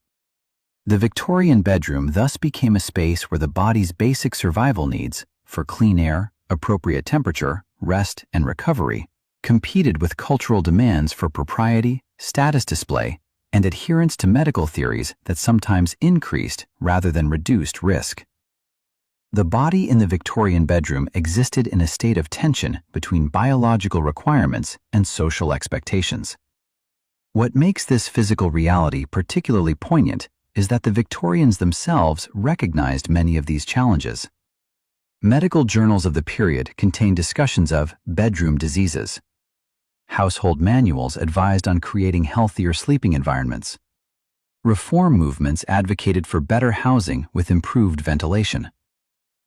The Victorian bedroom thus became a space where the body's basic survival needs for clean air, appropriate temperature, rest, and recovery competed with cultural demands for propriety, status display, and adherence to medical theories that sometimes increased rather than reduced risk. The body in the Victorian bedroom existed in a state of tension between biological requirements and social expectations. What makes this physical reality particularly poignant is that the Victorians themselves recognized many of these challenges. Medical journals of the period contain discussions of bedroom diseases. Household manuals advised on creating healthier sleeping environments. Reform movements advocated for better housing with improved ventilation.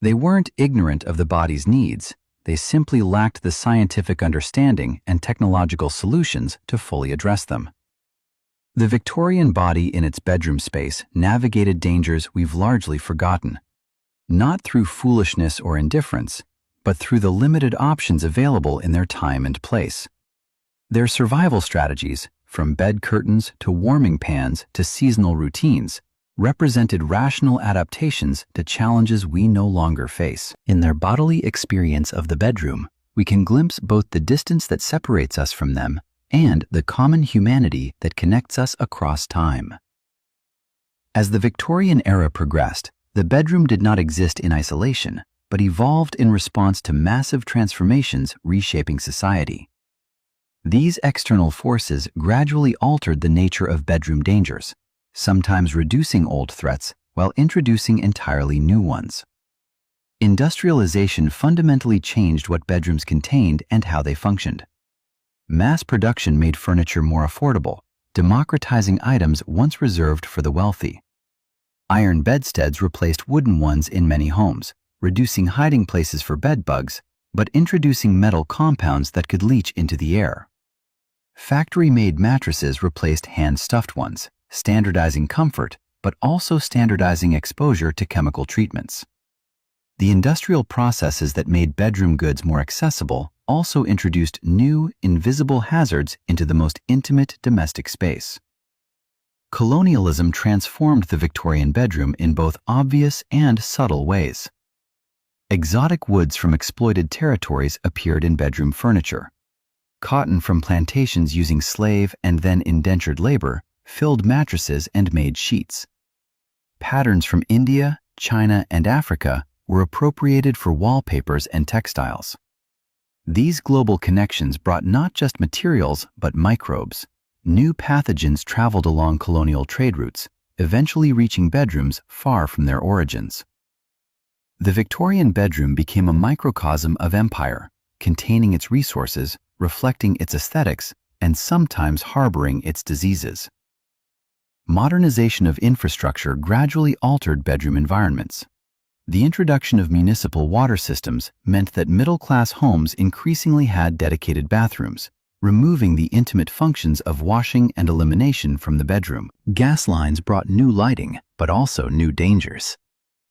They weren't ignorant of the body's needs, they simply lacked the scientific understanding and technological solutions to fully address them. The Victorian body in its bedroom space navigated dangers we've largely forgotten, not through foolishness or indifference, but through the limited options available in their time and place. Their survival strategies, from bed curtains to warming pans to seasonal routines, represented rational adaptations to challenges we no longer face. In their bodily experience of the bedroom, we can glimpse both the distance that separates us from them and the common humanity that connects us across time. As the Victorian era progressed, the bedroom did not exist in isolation, but evolved in response to massive transformations reshaping society. These external forces gradually altered the nature of bedroom dangers, sometimes reducing old threats while introducing entirely new ones. Industrialization fundamentally changed what bedrooms contained and how they functioned. Mass production made furniture more affordable, democratizing items once reserved for the wealthy. Iron bedsteads replaced wooden ones in many homes, reducing hiding places for bed bugs, but introducing metal compounds that could leach into the air. Factory-made mattresses replaced hand-stuffed ones, standardizing comfort, but also standardizing exposure to chemical treatments. The industrial processes that made bedroom goods more accessible also introduced new, invisible hazards into the most intimate domestic space. Colonialism transformed the Victorian bedroom in both obvious and subtle ways. Exotic woods from exploited territories appeared in bedroom furniture. Cotton from plantations using slave and then indentured labor filled mattresses and made sheets. Patterns from India, China, and Africa were appropriated for wallpapers and textiles. These global connections brought not just materials but microbes. New pathogens traveled along colonial trade routes, eventually reaching bedrooms far from their origins. The Victorian bedroom became a microcosm of empire, containing its resources, reflecting its aesthetics, and sometimes harboring its diseases. Modernization of infrastructure gradually altered bedroom environments. The introduction of municipal water systems meant that middle-class homes increasingly had dedicated bathrooms, removing the intimate functions of washing and elimination from the bedroom. Gas lines brought new lighting, but also new dangers.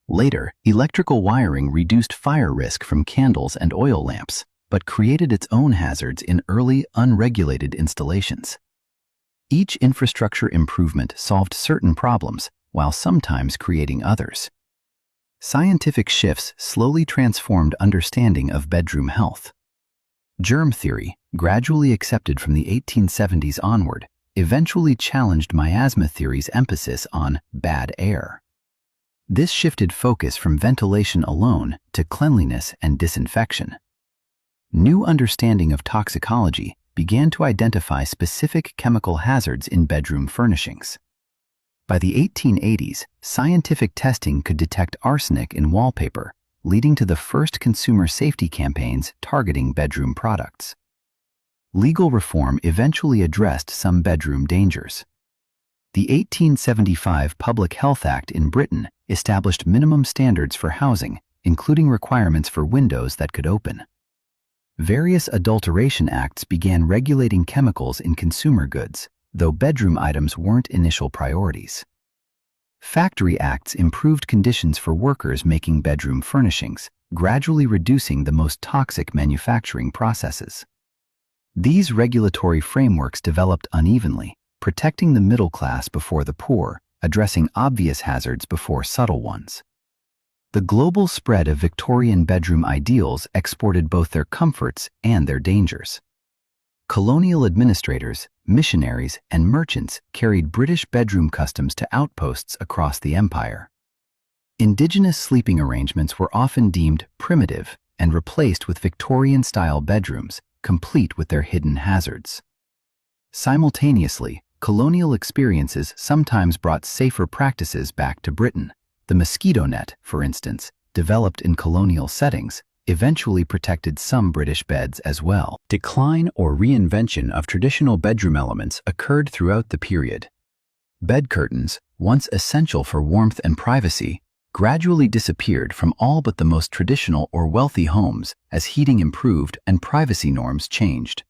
Later, electrical wiring reduced fire risk from candles and oil lamps, but created its own hazards in early, unregulated installations. Each infrastructure improvement solved certain problems, while sometimes creating others. Scientific shifts slowly transformed understanding of bedroom health. Germ theory, gradually accepted from the 1870s onward, eventually challenged miasma theory's emphasis on bad air. This shifted focus from ventilation alone to cleanliness and disinfection. New understanding of toxicology began to identify specific chemical hazards in bedroom furnishings. By the 1880s, scientific testing could detect arsenic in wallpaper, leading to the first consumer safety campaigns targeting bedroom products. Legal reform eventually addressed some bedroom dangers. The 1875 Public Health Act in Britain established minimum standards for housing, including requirements for windows that could open. Various adulteration acts began regulating chemicals in consumer goods, though bedroom items weren't initial priorities. Factory acts improved conditions for workers making bedroom furnishings, gradually reducing the most toxic manufacturing processes. These regulatory frameworks developed unevenly, protecting the middle class before the poor, addressing obvious hazards before subtle ones. The global spread of Victorian bedroom ideals exported both their comforts and their dangers. Colonial administrators, missionaries, and merchants carried British bedroom customs to outposts across the empire. Indigenous sleeping arrangements were often deemed primitive and replaced with Victorian-style bedrooms, complete with their hidden hazards. Simultaneously, colonial experiences sometimes brought safer practices back to Britain. The mosquito net, for instance, developed in colonial settings, eventually protected some British beds as well. Decline or reinvention of traditional bedroom elements occurred throughout the period. Bed curtains, once essential for warmth and privacy, gradually disappeared from all but the most traditional or wealthy homes as heating improved and privacy norms changed.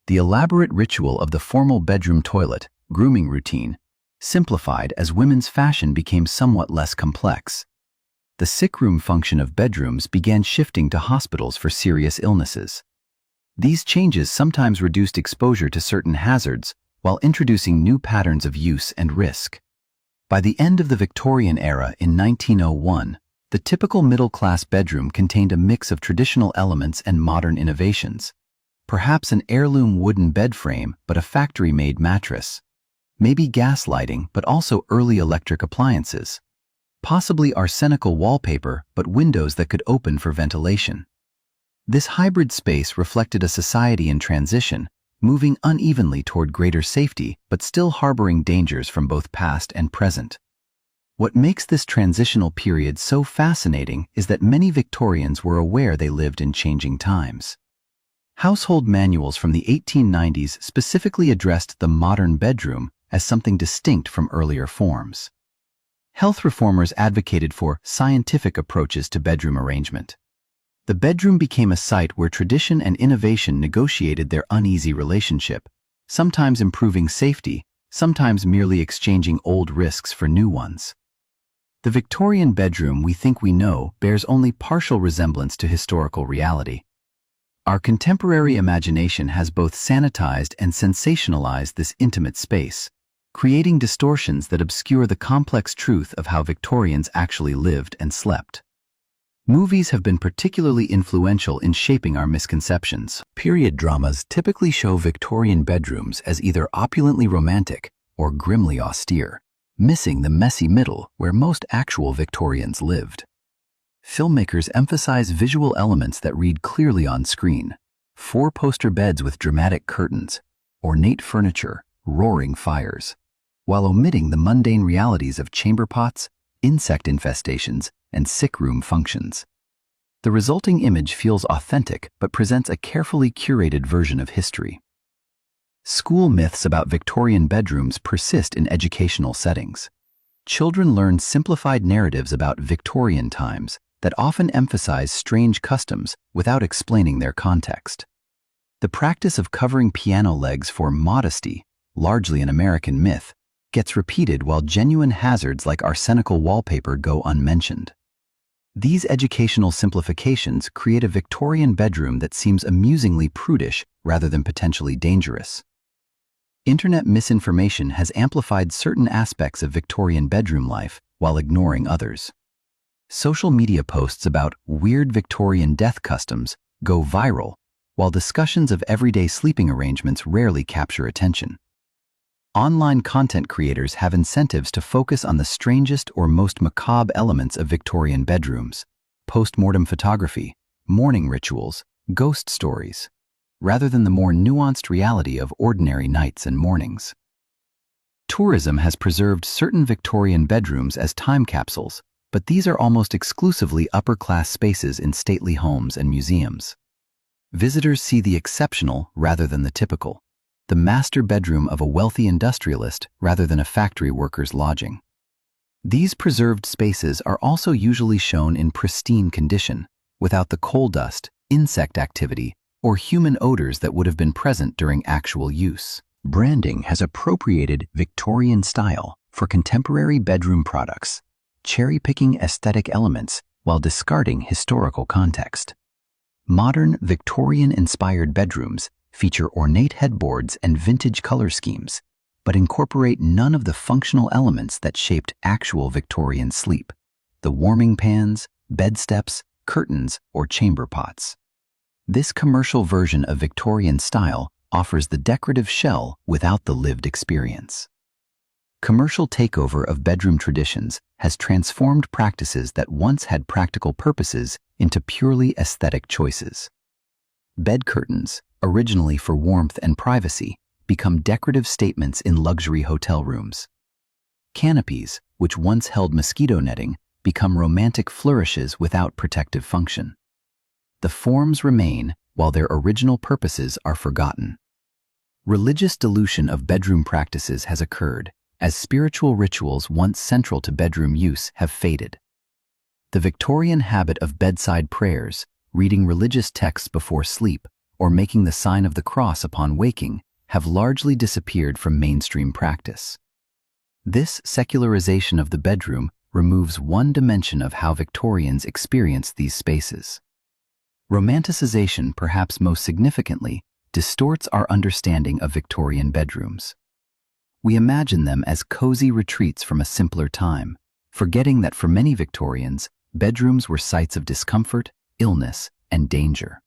The elaborate ritual of the formal bedroom toilet, grooming routine, simplified as women's fashion became somewhat less complex. The sickroom function of bedrooms began shifting to hospitals for serious illnesses. These changes sometimes reduced exposure to certain hazards while introducing new patterns of use and risk. By the end of the Victorian era in 1901, the typical middle-class bedroom contained a mix of traditional elements and modern innovations. Perhaps an heirloom wooden bed frame, but a factory-made mattress. Maybe gas lighting, but also early electric appliances. Possibly arsenical wallpaper, but windows that could open for ventilation. This hybrid space reflected a society in transition, moving unevenly toward greater safety, but still harboring dangers from both past and present. What makes this transitional period so fascinating is that many Victorians were aware they lived in changing times. Household manuals from the 1890s specifically addressed the modern bedroom as something distinct from earlier forms. Health reformers advocated for scientific approaches to bedroom arrangement. The bedroom became a site where tradition and innovation negotiated their uneasy relationship, sometimes improving safety, sometimes merely exchanging old risks for new ones. The Victorian bedroom we think we know bears only partial resemblance to historical reality. Our contemporary imagination has both sanitized and sensationalized this intimate space, creating distortions that obscure the complex truth of how Victorians actually lived and slept. Movies have been particularly influential in shaping our misconceptions. Period dramas typically show Victorian bedrooms as either opulently romantic or grimly austere, missing the messy middle where most actual Victorians lived. Filmmakers emphasize visual elements that read clearly on screen: four-poster beds with dramatic curtains, ornate furniture, roaring fires, while omitting the mundane realities of chamber pots, insect infestations, and sickroom functions. The resulting image feels authentic but presents a carefully curated version of history. School myths about Victorian bedrooms persist in educational settings. Children learn simplified narratives about Victorian times that often emphasize strange customs without explaining their context. The practice of covering piano legs for modesty, largely an American myth, gets repeated while genuine hazards like arsenical wallpaper go unmentioned. These educational simplifications create a Victorian bedroom that seems amusingly prudish rather than potentially dangerous. Internet misinformation has amplified certain aspects of Victorian bedroom life while ignoring others. Social media posts about weird Victorian death customs go viral, while discussions of everyday sleeping arrangements rarely capture attention. Online content creators have incentives to focus on the strangest or most macabre elements of Victorian bedrooms: post-mortem photography, mourning rituals, ghost stories, rather than the more nuanced reality of ordinary nights and mornings. Tourism has preserved certain Victorian bedrooms as time capsules, but these are almost exclusively upper-class spaces in stately homes and museums. Visitors see the exceptional rather than the typical, the master bedroom of a wealthy industrialist rather than a factory worker's lodging. These preserved spaces are also usually shown in pristine condition, without the coal dust, insect activity, or human odors that would have been present during actual use. Branding has appropriated Victorian style for contemporary bedroom products, cherry-picking aesthetic elements while discarding historical context. Modern Victorian-inspired bedrooms feature ornate headboards and vintage color schemes, but incorporate none of the functional elements that shaped actual Victorian sleep: the warming pans, bed steps, curtains, or chamber pots. This commercial version of Victorian style offers the decorative shell without the lived experience. Commercial takeover of bedroom traditions has transformed practices that once had practical purposes into purely aesthetic choices. Bed curtains, originally for warmth and privacy, become decorative statements in luxury hotel rooms. Canopies, which once held mosquito netting, become romantic flourishes without protective function. The forms remain while their original purposes are forgotten. Religious dilution of bedroom practices has occurred, as spiritual rituals once central to bedroom use have faded. The Victorian habit of bedside prayers, reading religious texts before sleep, or making the sign of the cross upon waking, have largely disappeared from mainstream practice. This secularization of the bedroom removes one dimension of how Victorians experienced these spaces. Romanticization, perhaps most significantly, distorts our understanding of Victorian bedrooms. We imagine them as cozy retreats from a simpler time, forgetting that for many Victorians, bedrooms were sites of discomfort, illness, and danger.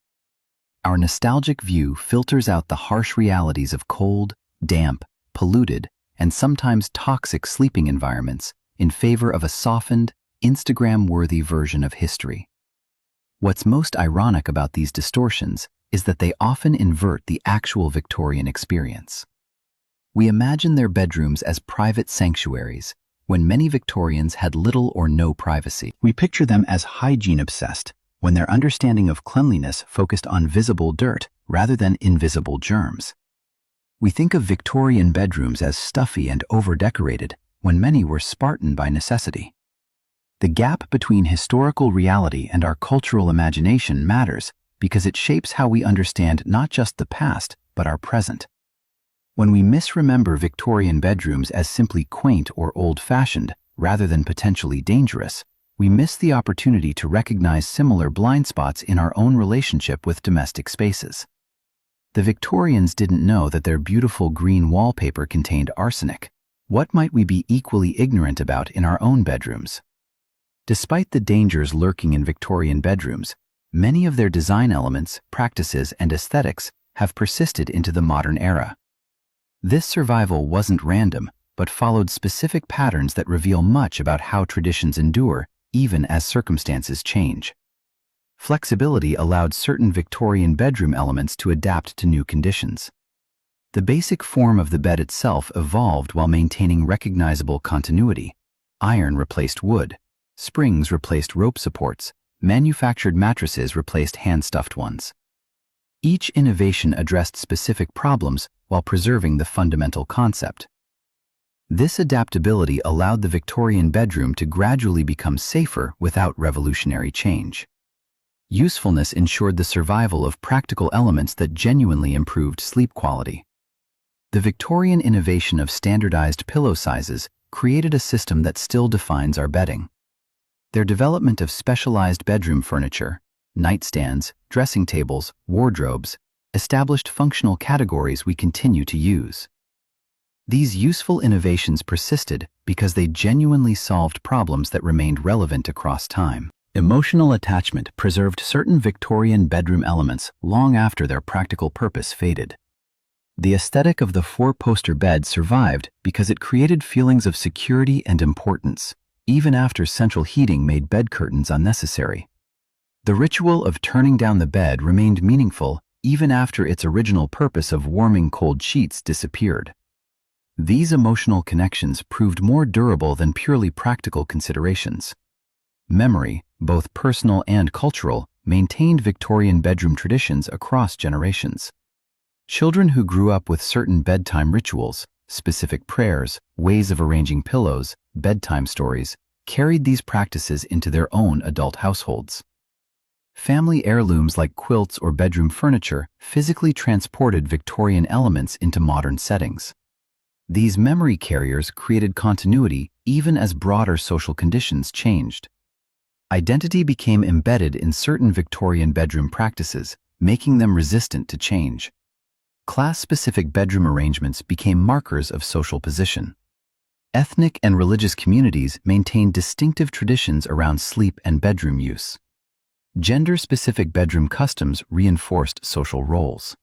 Our nostalgic view filters out the harsh realities of cold, damp, polluted, and sometimes toxic sleeping environments in favor of a softened, Instagram-worthy version of history. What's most ironic about these distortions is that they often invert the actual Victorian experience. We imagine their bedrooms as private sanctuaries, when many Victorians had little or no privacy. We picture them as hygiene-obsessed, when their understanding of cleanliness focused on visible dirt rather than invisible germs. We think of Victorian bedrooms as stuffy and over-decorated, when many were Spartan by necessity. The gap between historical reality and our cultural imagination matters because it shapes how we understand not just the past, but our present. When we misremember Victorian bedrooms as simply quaint or old-fashioned, rather than potentially dangerous, we miss the opportunity to recognize similar blind spots in our own relationship with domestic spaces. The Victorians didn't know that their beautiful green wallpaper contained arsenic. What might we be equally ignorant about in our own bedrooms? Despite the dangers lurking in Victorian bedrooms, many of their design elements, practices, and aesthetics have persisted into the modern era. This survival wasn't random, but followed specific patterns that reveal much about how traditions endure, even as circumstances change. Flexibility allowed certain Victorian bedroom elements to adapt to new conditions. The basic form of the bed itself evolved while maintaining recognizable continuity. Iron replaced wood, springs replaced rope supports, manufactured mattresses replaced hand-stuffed ones. Each innovation addressed specific problems while preserving the fundamental concept. This adaptability allowed the Victorian bedroom to gradually become safer without revolutionary change. Usefulness ensured the survival of practical elements that genuinely improved sleep quality. The Victorian innovation of standardized pillow sizes created a system that still defines our bedding. Their development of specialized bedroom furniture, nightstands, dressing tables, wardrobes, established functional categories we continue to use. These useful innovations persisted because they genuinely solved problems that remained relevant across time. Emotional attachment preserved certain Victorian bedroom elements long after their practical purpose faded. The aesthetic of the four-poster bed survived because it created feelings of security and importance, even after central heating made bed curtains unnecessary. The ritual of turning down the bed remained meaningful even after its original purpose of warming cold sheets disappeared. These emotional connections proved more durable than purely practical considerations. memory, both personal and cultural, maintained Victorian bedroom traditions across generations. Children who grew up with certain bedtime rituals, specific prayers, ways of arranging pillows, bedtime stories, carried these practices into their own adult households. Family heirlooms like quilts or bedroom furniture physically transported Victorian elements into modern settings. These memory carriers created continuity even as broader social conditions changed. Identity became embedded in certain Victorian bedroom practices, making them resistant to change. Class-specific bedroom arrangements became markers of social position. Ethnic and religious communities maintained distinctive traditions around sleep and bedroom use. Gender-specific bedroom customs reinforced social roles.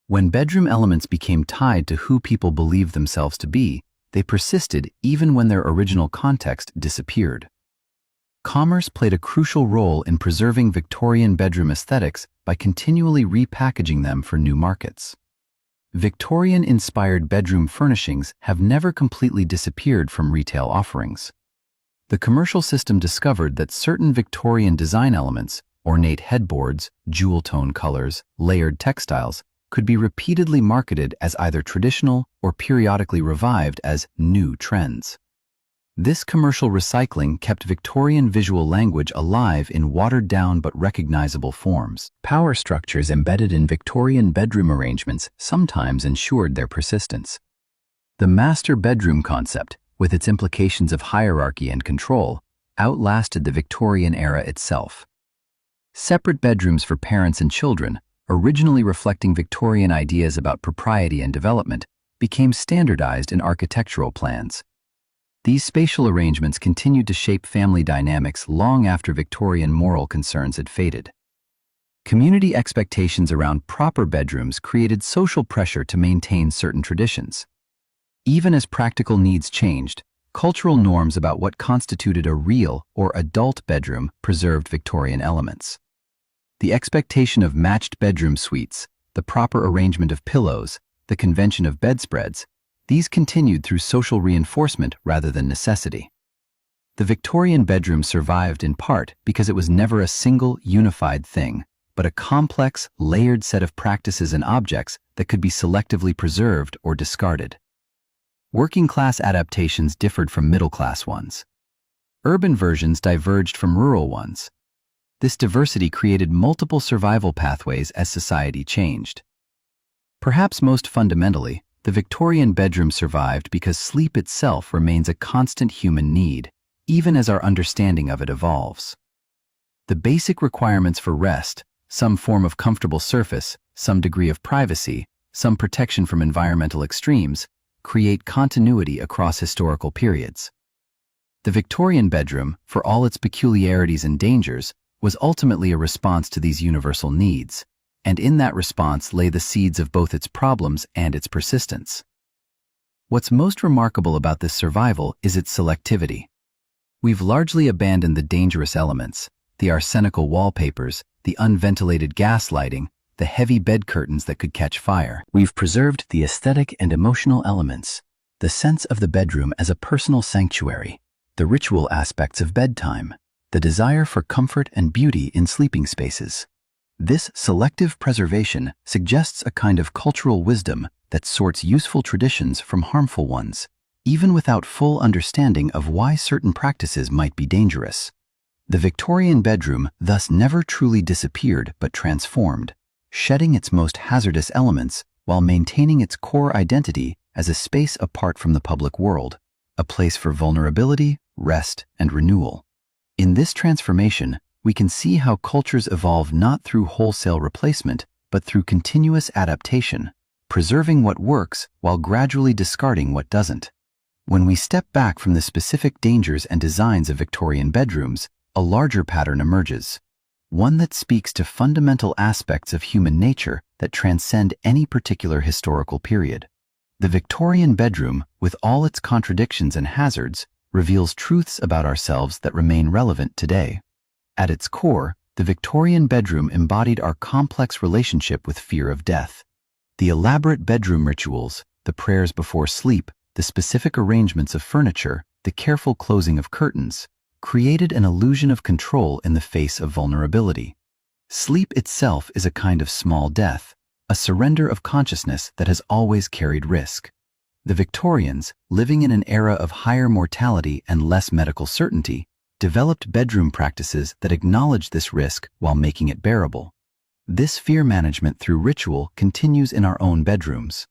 When bedroom elements became tied to who people believed themselves to be, they persisted even when their original context disappeared. Commerce played a crucial role in preserving Victorian bedroom aesthetics by continually repackaging them for new markets. Victorian-inspired bedroom furnishings have never completely disappeared from retail offerings. The commercial system discovered that certain Victorian design elements, ornate headboards, jewel-tone colors, layered textiles, could be repeatedly marketed as either traditional or periodically revived as new trends. This commercial recycling kept Victorian visual language alive in watered-down but recognizable forms. Power structures embedded in Victorian bedroom arrangements sometimes ensured their persistence. The master bedroom concept, with its implications of hierarchy and control, outlasted the Victorian era itself. Separate bedrooms for parents and children, originally reflecting Victorian ideas about propriety and development, became standardized in architectural plans. These spatial arrangements continued to shape family dynamics long after Victorian moral concerns had faded. Community expectations around proper bedrooms created social pressure to maintain certain traditions. Even as practical needs changed, cultural norms about what constituted a real or adult bedroom preserved Victorian elements. The expectation of matched bedroom suites, the proper arrangement of pillows, the convention of bedspreads, these continued through social reinforcement rather than necessity. The Victorian bedroom survived in part because it was never a single, unified thing, but a complex, layered set of practices and objects that could be selectively preserved or discarded. Working-class adaptations differed from middle-class ones. Urban versions diverged from rural ones. This diversity created multiple survival pathways as society changed. Perhaps most fundamentally, the Victorian bedroom survived because sleep itself remains a constant human need, even as our understanding of it evolves. The basic requirements for rest, some form of comfortable surface, some degree of privacy, some protection from environmental extremes, create continuity across historical periods. The Victorian bedroom, for all its peculiarities and dangers, was ultimately a response to these universal needs, and in that response lay the seeds of both its problems and its persistence. What's most remarkable about this survival is its selectivity. We've largely abandoned the dangerous elements, the arsenical wallpapers, the unventilated gas lighting, the heavy bed curtains that could catch fire. We've preserved the aesthetic and emotional elements, the sense of the bedroom as a personal sanctuary, the ritual aspects of bedtime, the desire for comfort and beauty in sleeping spaces. This selective preservation suggests a kind of cultural wisdom that sorts useful traditions from harmful ones, even without full understanding of why certain practices might be dangerous. The Victorian bedroom thus never truly disappeared but transformed, shedding its most hazardous elements while maintaining its core identity as a space apart from the public world, a place for vulnerability, rest, and renewal. In this transformation, we can see how cultures evolve not through wholesale replacement, but through continuous adaptation, preserving what works while gradually discarding what doesn't. When we step back from the specific dangers and designs of Victorian bedrooms, a larger pattern emerges, one that speaks to fundamental aspects of human nature that transcend any particular historical period. The Victorian bedroom, with all its contradictions and hazards, reveals truths about ourselves that remain relevant today. At its core, the Victorian bedroom embodied our complex relationship with fear of death. The elaborate bedroom rituals, the prayers before sleep, the specific arrangements of furniture, the careful closing of curtains, created an illusion of control in the face of vulnerability. Sleep itself is a kind of small death, a surrender of consciousness that has always carried risk. The Victorians, living in an era of higher mortality and less medical certainty, developed bedroom practices that acknowledged this risk while making it bearable. This fear management through ritual continues in our own bedrooms.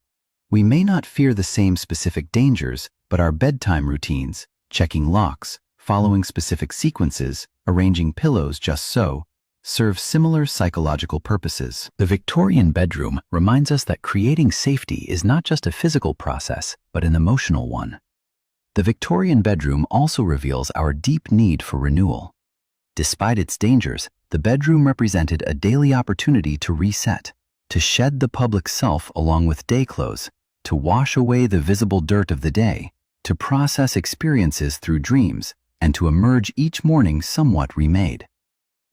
We may not fear the same specific dangers, but our bedtime routines, checking locks, following specific sequences, arranging pillows just so, serve similar psychological purposes. The Victorian bedroom reminds us that creating safety is not just a physical process, but an emotional one. The Victorian bedroom also reveals our deep need for renewal. Despite its dangers, the bedroom represented a daily opportunity to reset, to shed the public self along with day clothes, to wash away the visible dirt of the day, to process experiences through dreams, and to emerge each morning somewhat remade.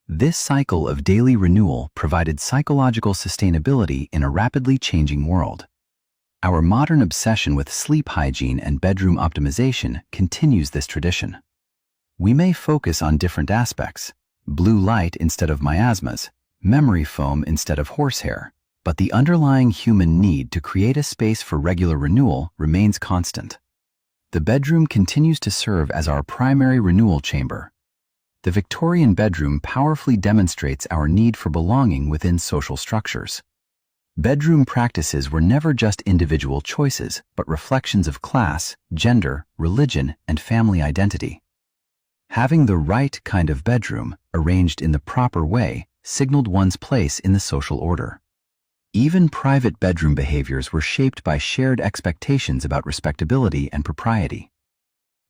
This cycle of daily renewal provided psychological sustainability in a rapidly changing world. Our modern obsession with sleep hygiene and bedroom optimization continues this tradition. We may focus on different aspects, blue light instead of miasmas, memory foam instead of horsehair, but the underlying human need to create a space for regular renewal remains constant. The bedroom continues to serve as our primary renewal chamber. The Victorian bedroom powerfully demonstrates our need for belonging within social structures. Bedroom practices were never just individual choices, but reflections of class, gender, religion, and family identity. Having the right kind of bedroom, arranged in the proper way, signaled one's place in the social order. Even private bedroom behaviors were shaped by shared expectations about respectability and propriety.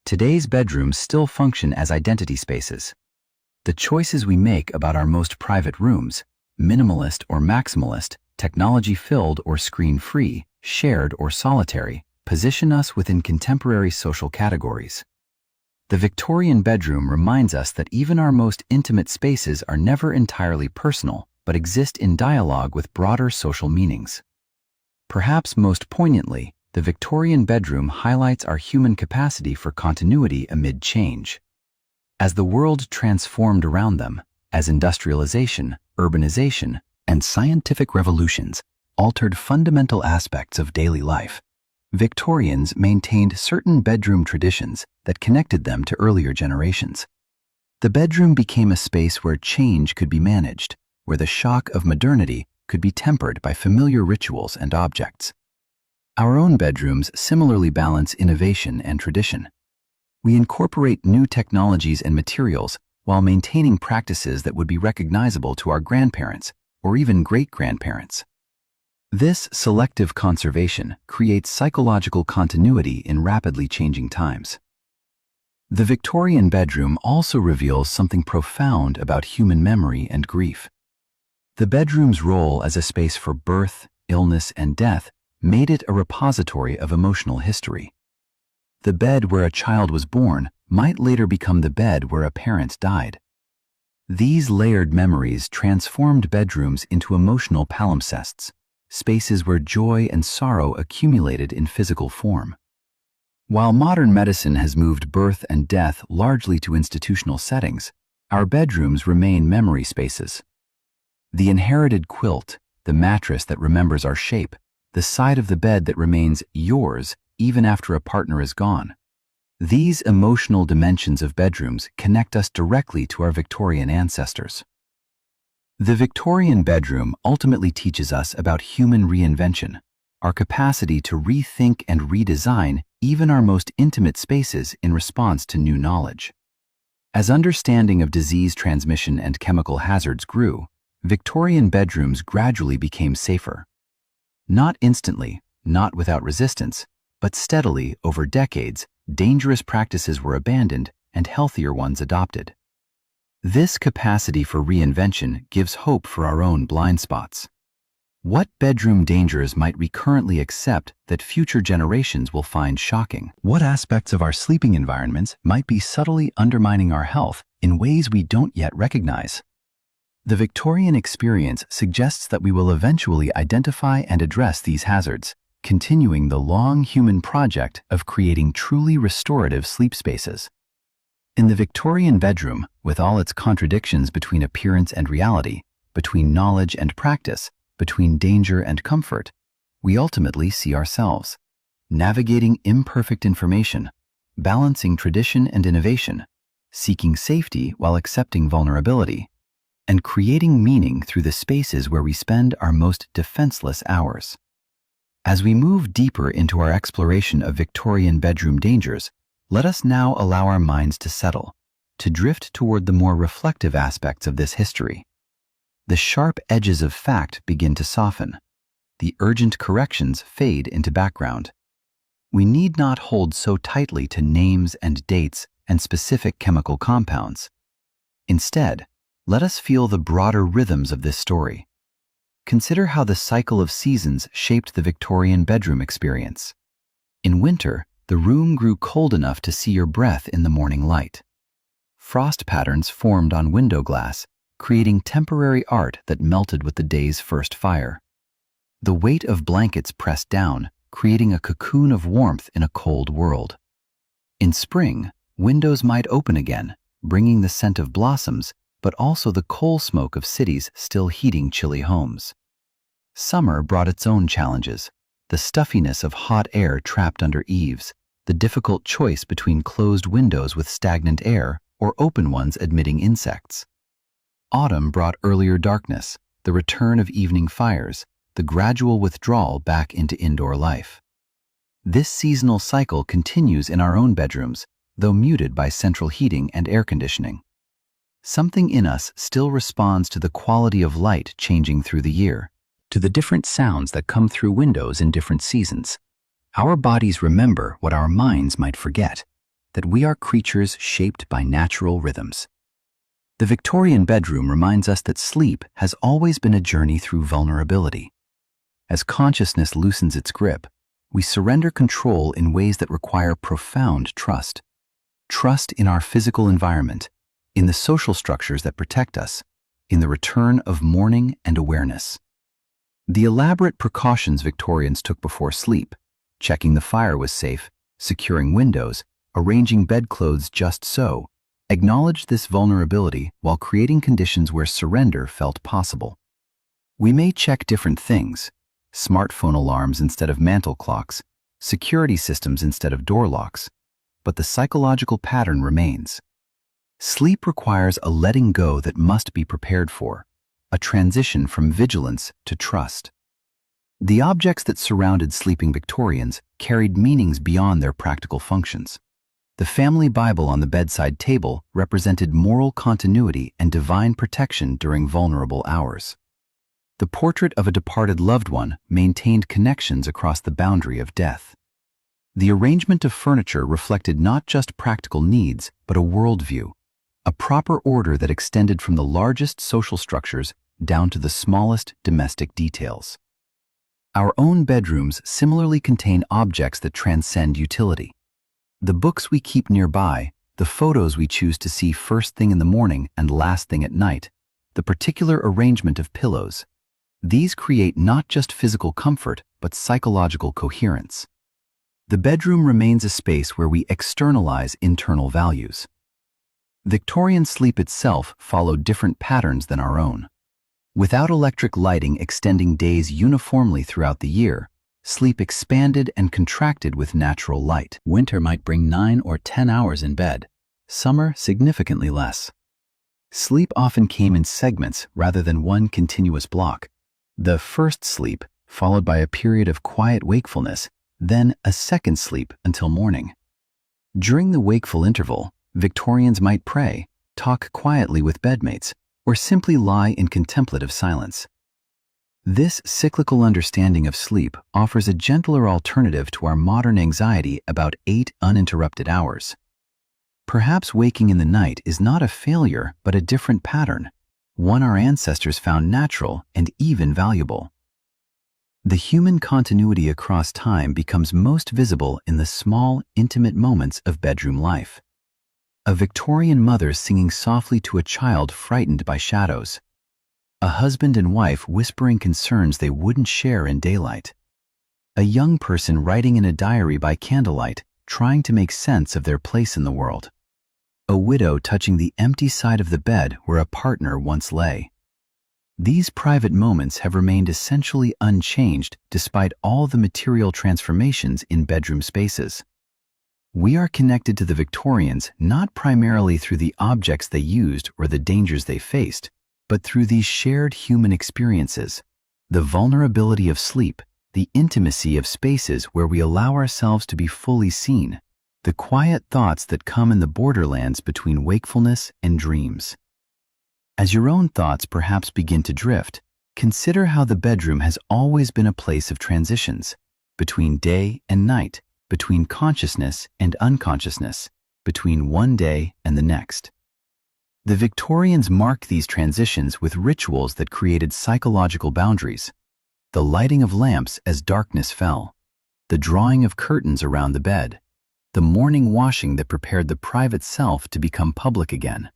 Today's bedrooms still function as identity spaces. The choices we make about our most private rooms, minimalist or maximalist, technology-filled or screen-free, shared or solitary, position us within contemporary social categories. The Victorian bedroom reminds us that even our most intimate spaces are never entirely personal, but exist in dialogue with broader social meanings. Perhaps most poignantly, the Victorian bedroom highlights our human capacity for continuity amid change. As the world transformed around them, as industrialization, urbanization, and scientific revolutions altered fundamental aspects of daily life, Victorians maintained certain bedroom traditions that connected them to earlier generations. The bedroom became a space where change could be managed, where the shock of modernity could be tempered by familiar rituals and objects. Our own bedrooms similarly balance innovation and tradition. We incorporate new technologies and materials while maintaining practices that would be recognizable to our grandparents or even great-grandparents. This selective conservation creates psychological continuity in rapidly changing times. The Victorian bedroom also reveals something profound about human memory and grief. The bedroom's role as a space for birth, illness, and death made it a repository of emotional history. The bed where a child was born might later become the bed where a parent died. These layered memories transformed bedrooms into emotional palimpsests, spaces where joy and sorrow accumulated in physical form. While modern medicine has moved birth and death largely to institutional settings, our bedrooms remain memory spaces. The inherited quilt, the mattress that remembers our shape, the side of the bed that remains yours even after a partner is gone. These emotional dimensions of bedrooms connect us directly to our Victorian ancestors. The Victorian bedroom ultimately teaches us about human reinvention, our capacity to rethink and redesign even our most intimate spaces in response to new knowledge. As understanding of disease transmission and chemical hazards grew, Victorian bedrooms gradually became safer. Not instantly, not without resistance, but steadily over decades, dangerous practices were abandoned and healthier ones adopted. This capacity for reinvention gives hope for our own blind spots. What bedroom dangers might we currently accept that future generations will find shocking? What aspects of our sleeping environments might be subtly undermining our health in ways we don't yet recognize? The Victorian experience suggests that we will eventually identify and address these hazards, continuing the long human project of creating truly restorative sleep spaces. In the Victorian bedroom, with all its contradictions between appearance and reality, between knowledge and practice, between danger and comfort, we ultimately see ourselves, navigating imperfect information, balancing tradition and innovation, seeking safety while accepting vulnerability, and creating meaning through the spaces where we spend our most defenseless hours. As we move deeper into our exploration of Victorian bedroom dangers, let us now allow our minds to settle, to drift toward the more reflective aspects of this history. The sharp edges of fact begin to soften. The urgent corrections fade into background. We need not hold so tightly to names and dates and specific chemical compounds. Instead, let us feel the broader rhythms of this story. Consider how the cycle of seasons shaped the Victorian bedroom experience. In winter, the room grew cold enough to see your breath in the morning light. Frost patterns formed on window glass, creating temporary art that melted with the day's first fire. The weight of blankets pressed down, creating a cocoon of warmth in a cold world. In spring, windows might open again, bringing the scent of blossoms, but also the coal smoke of cities still heating chilly homes. Summer brought its own challenges, the stuffiness of hot air trapped under eaves, the difficult choice between closed windows with stagnant air or open ones admitting insects. Autumn brought earlier darkness, the return of evening fires, the gradual withdrawal back into indoor life. This seasonal cycle continues in our own bedrooms, though muted by central heating and air conditioning. Something in us still responds to the quality of light changing through the year, to the different sounds that come through windows in different seasons. Our bodies remember what our minds might forget, that we are creatures shaped by natural rhythms. The Victorian bedroom reminds us that sleep has always been a journey through vulnerability. As consciousness loosens its grip, we surrender control in ways that require profound trust. Trust in our physical environment, in the social structures that protect us, in the return of morning and awareness. The elaborate precautions Victorians took before sleep, checking the fire was safe, securing windows, arranging bedclothes just so, acknowledged this vulnerability while creating conditions where surrender felt possible. We may check different things, smartphone alarms instead of mantle clocks, security systems instead of door locks, but the psychological pattern remains. Sleep requires a letting go that must be prepared for, a transition from vigilance to trust. The objects that surrounded sleeping Victorians carried meanings beyond their practical functions. The family Bible on the bedside table represented moral continuity and divine protection during vulnerable hours. The portrait of a departed loved one maintained connections across the boundary of death. The arrangement of furniture reflected not just practical needs, but a worldview, a proper order that extended from the largest social structures down to the smallest domestic details. Our own bedrooms similarly contain objects that transcend utility. The books we keep nearby, the photos we choose to see first thing in the morning and last thing at night, the particular arrangement of pillows. These create not just physical comfort, but psychological coherence. The bedroom remains a space where we externalize internal values. Victorian sleep itself followed different patterns than our own. Without electric lighting extending days uniformly throughout the year, sleep expanded and contracted with natural light. Winter might bring 9 or 10 hours in bed, summer significantly less. Sleep often came in segments rather than one continuous block. The first sleep, followed by a period of quiet wakefulness, then a second sleep until morning. During the wakeful interval, Victorians might pray, talk quietly with bedmates, or simply lie in contemplative silence. This cyclical understanding of sleep offers a gentler alternative to our modern anxiety about 8 uninterrupted hours. Perhaps waking in the night is not a failure but a different pattern, one our ancestors found natural and even valuable. The human continuity across time becomes most visible in the small, intimate moments of bedroom life. A Victorian mother singing softly to a child frightened by shadows. A husband and wife whispering concerns they wouldn't share in daylight. A young person writing in a diary by candlelight, trying to make sense of their place in the world. a widow touching the empty side of the bed where a partner once lay. These private moments have remained essentially unchanged despite all the material transformations in bedroom spaces. We are connected to the Victorians not primarily through the objects they used or the dangers they faced, but through these shared human experiences, the vulnerability of sleep, the intimacy of spaces where we allow ourselves to be fully seen, the quiet thoughts that come in the borderlands between wakefulness and dreams. As your own thoughts perhaps begin to drift, consider how the bedroom has always been a place of transitions, between day and night, between consciousness and unconsciousness, between one day and the next. The Victorians marked these transitions with rituals that created psychological boundaries: the lighting of lamps as darkness fell, the drawing of curtains around the bed, the morning washing that prepared the private self to become public again.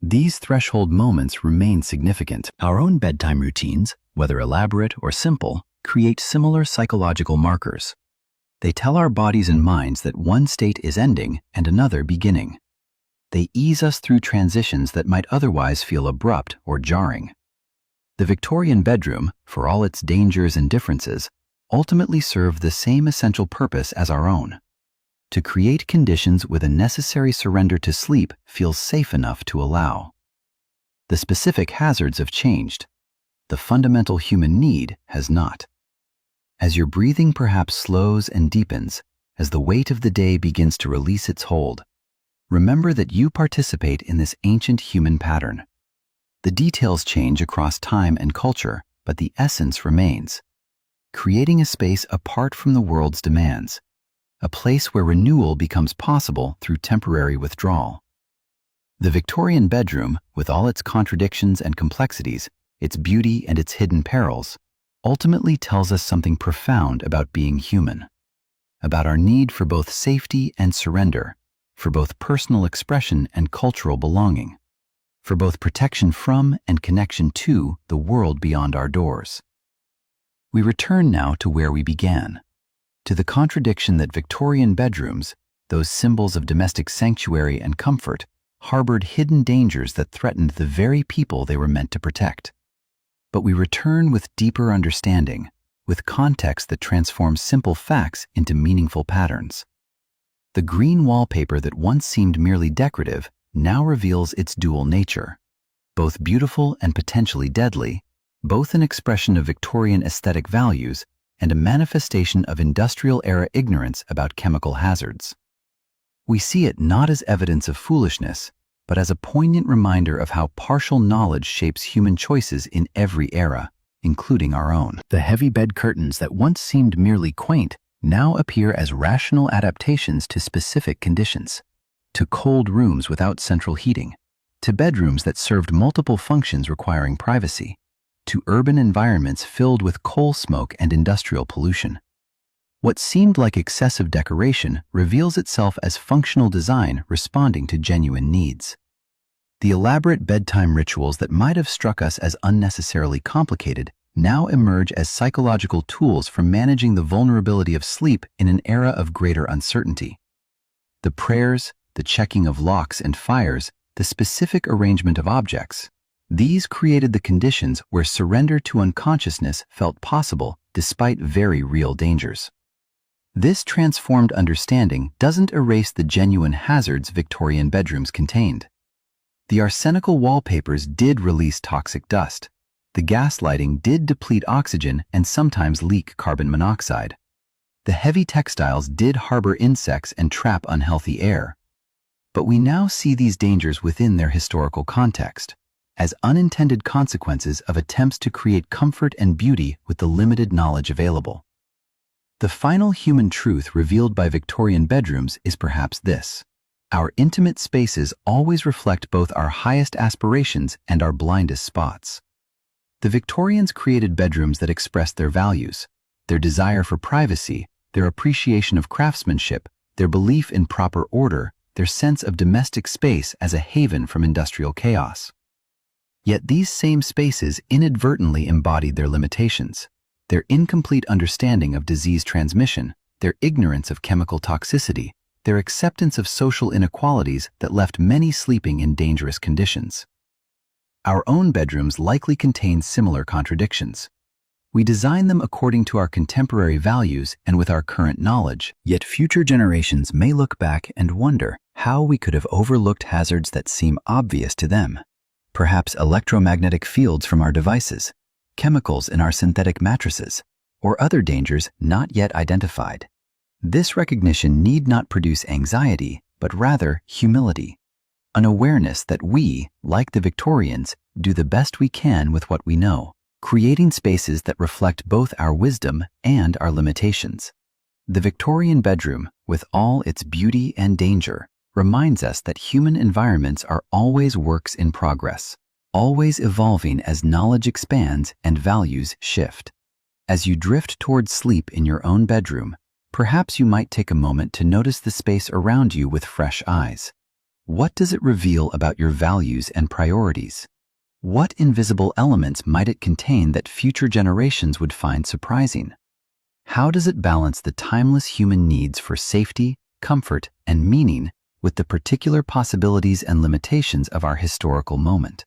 These threshold moments remain significant. Our own bedtime routines, whether elaborate or simple, create similar psychological markers. They tell our bodies and minds that one state is ending and another beginning. They ease us through transitions that might otherwise feel abrupt or jarring. The Victorian bedroom, for all its dangers and differences, ultimately served the same essential purpose as our own: to create conditions with a necessary surrender to sleep feels safe enough to allow. The specific hazards have changed. The fundamental human need has not. As your breathing perhaps slows and deepens, as the weight of the day begins to release its hold, remember that you participate in this ancient human pattern. The details change across time and culture, but the essence remains: creating a space apart from the world's demands, a place where renewal becomes possible through temporary withdrawal. The Victorian bedroom, with all its contradictions and complexities, its beauty and its hidden perils, ultimately tells us something profound about being human, about our need for both safety and surrender, for both personal expression and cultural belonging, for both protection from and connection to the world beyond our doors. We return now to where we began, to the contradiction that Victorian bedrooms, those symbols of domestic sanctuary and comfort, harbored hidden dangers that threatened the very people they were meant to protect. But we return with deeper understanding, with context that transforms simple facts into meaningful patterns. The green wallpaper that once seemed merely decorative now reveals its dual nature, both beautiful and potentially deadly, both an expression of Victorian aesthetic values and a manifestation of industrial-era ignorance about chemical hazards. We see it not as evidence of foolishness, but as a poignant reminder of how partial knowledge shapes human choices in every era, including our own. The heavy bed curtains that once seemed merely quaint now appear as rational adaptations to specific conditions, to cold rooms without central heating, to bedrooms that served multiple functions requiring privacy, to urban environments filled with coal smoke and industrial pollution. What seemed like excessive decoration reveals itself as functional design responding to genuine needs. The elaborate bedtime rituals that might have struck us as unnecessarily complicated now emerge as psychological tools for managing the vulnerability of sleep in an era of greater uncertainty. The prayers, the checking of locks and fires, the specific arrangement of objects, these created the conditions where surrender to unconsciousness felt possible despite very real dangers. This transformed understanding doesn't erase the genuine hazards Victorian bedrooms contained. The arsenical wallpapers did release toxic dust. The gas lighting did deplete oxygen and sometimes leak carbon monoxide. The heavy textiles did harbor insects and trap unhealthy air. But we now see these dangers within their historical context, as unintended consequences of attempts to create comfort and beauty with the limited knowledge available. The final human truth revealed by Victorian bedrooms is perhaps this: our intimate spaces always reflect both our highest aspirations and our blindest spots. The Victorians created bedrooms that expressed their values, their desire for privacy, their appreciation of craftsmanship, their belief in proper order, their sense of domestic space as a haven from industrial chaos. Yet these same spaces inadvertently embodied their limitations, their incomplete understanding of disease transmission, their ignorance of chemical toxicity, their acceptance of social inequalities that left many sleeping in dangerous conditions. Our own bedrooms likely contain similar contradictions. We design them according to our contemporary values and with our current knowledge, yet future generations may look back and wonder how we could have overlooked hazards that seem obvious to them. Perhaps electromagnetic fields from our devices, chemicals in our synthetic mattresses, or other dangers not yet identified. This recognition need not produce anxiety, but rather humility, an awareness that we, like the Victorians, do the best we can with what we know, creating spaces that reflect both our wisdom and our limitations. The Victorian bedroom, with all its beauty and danger, reminds us that human environments are always works in progress, always evolving as knowledge expands and values shift. As you drift towards sleep in your own bedroom, perhaps you might take a moment to notice the space around you with fresh eyes. What does it reveal about your values and priorities? What invisible elements might it contain that future generations would find surprising? How does it balance the timeless human needs for safety, comfort, and meaning with the particular possibilities and limitations of our historical moment?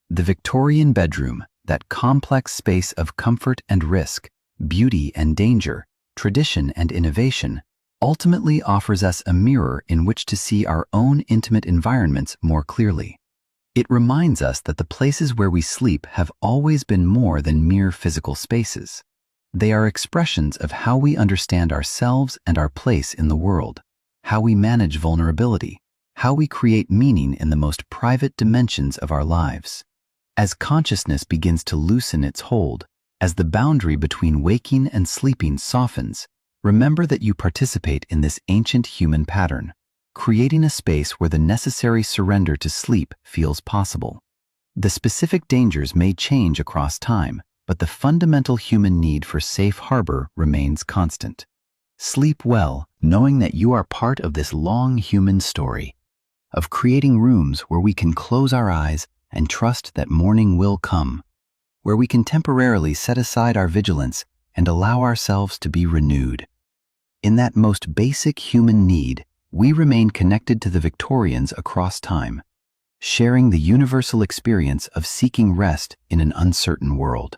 The Victorian bedroom, that complex space of comfort and risk, beauty and danger, tradition and innovation, ultimately offers us a mirror in which to see our own intimate environments more clearly. It reminds us that the places where we sleep have always been more than mere physical spaces. They are expressions of how we understand ourselves and our place in the world, how we manage vulnerability, how we create meaning in the most private dimensions of our lives. As consciousness begins to loosen its hold, as the boundary between waking and sleeping softens, remember that you participate in this ancient human pattern, creating a space where the necessary surrender to sleep feels possible. The specific dangers may change across time, but the fundamental human need for safe harbor remains constant. Sleep well, knowing that you are part of this long human story, of creating rooms where we can close our eyes and trust that morning will come, where we can temporarily set aside our vigilance and allow ourselves to be renewed. In that most basic human need, we remain connected to the Victorians across time, sharing the universal experience of seeking rest in an uncertain world.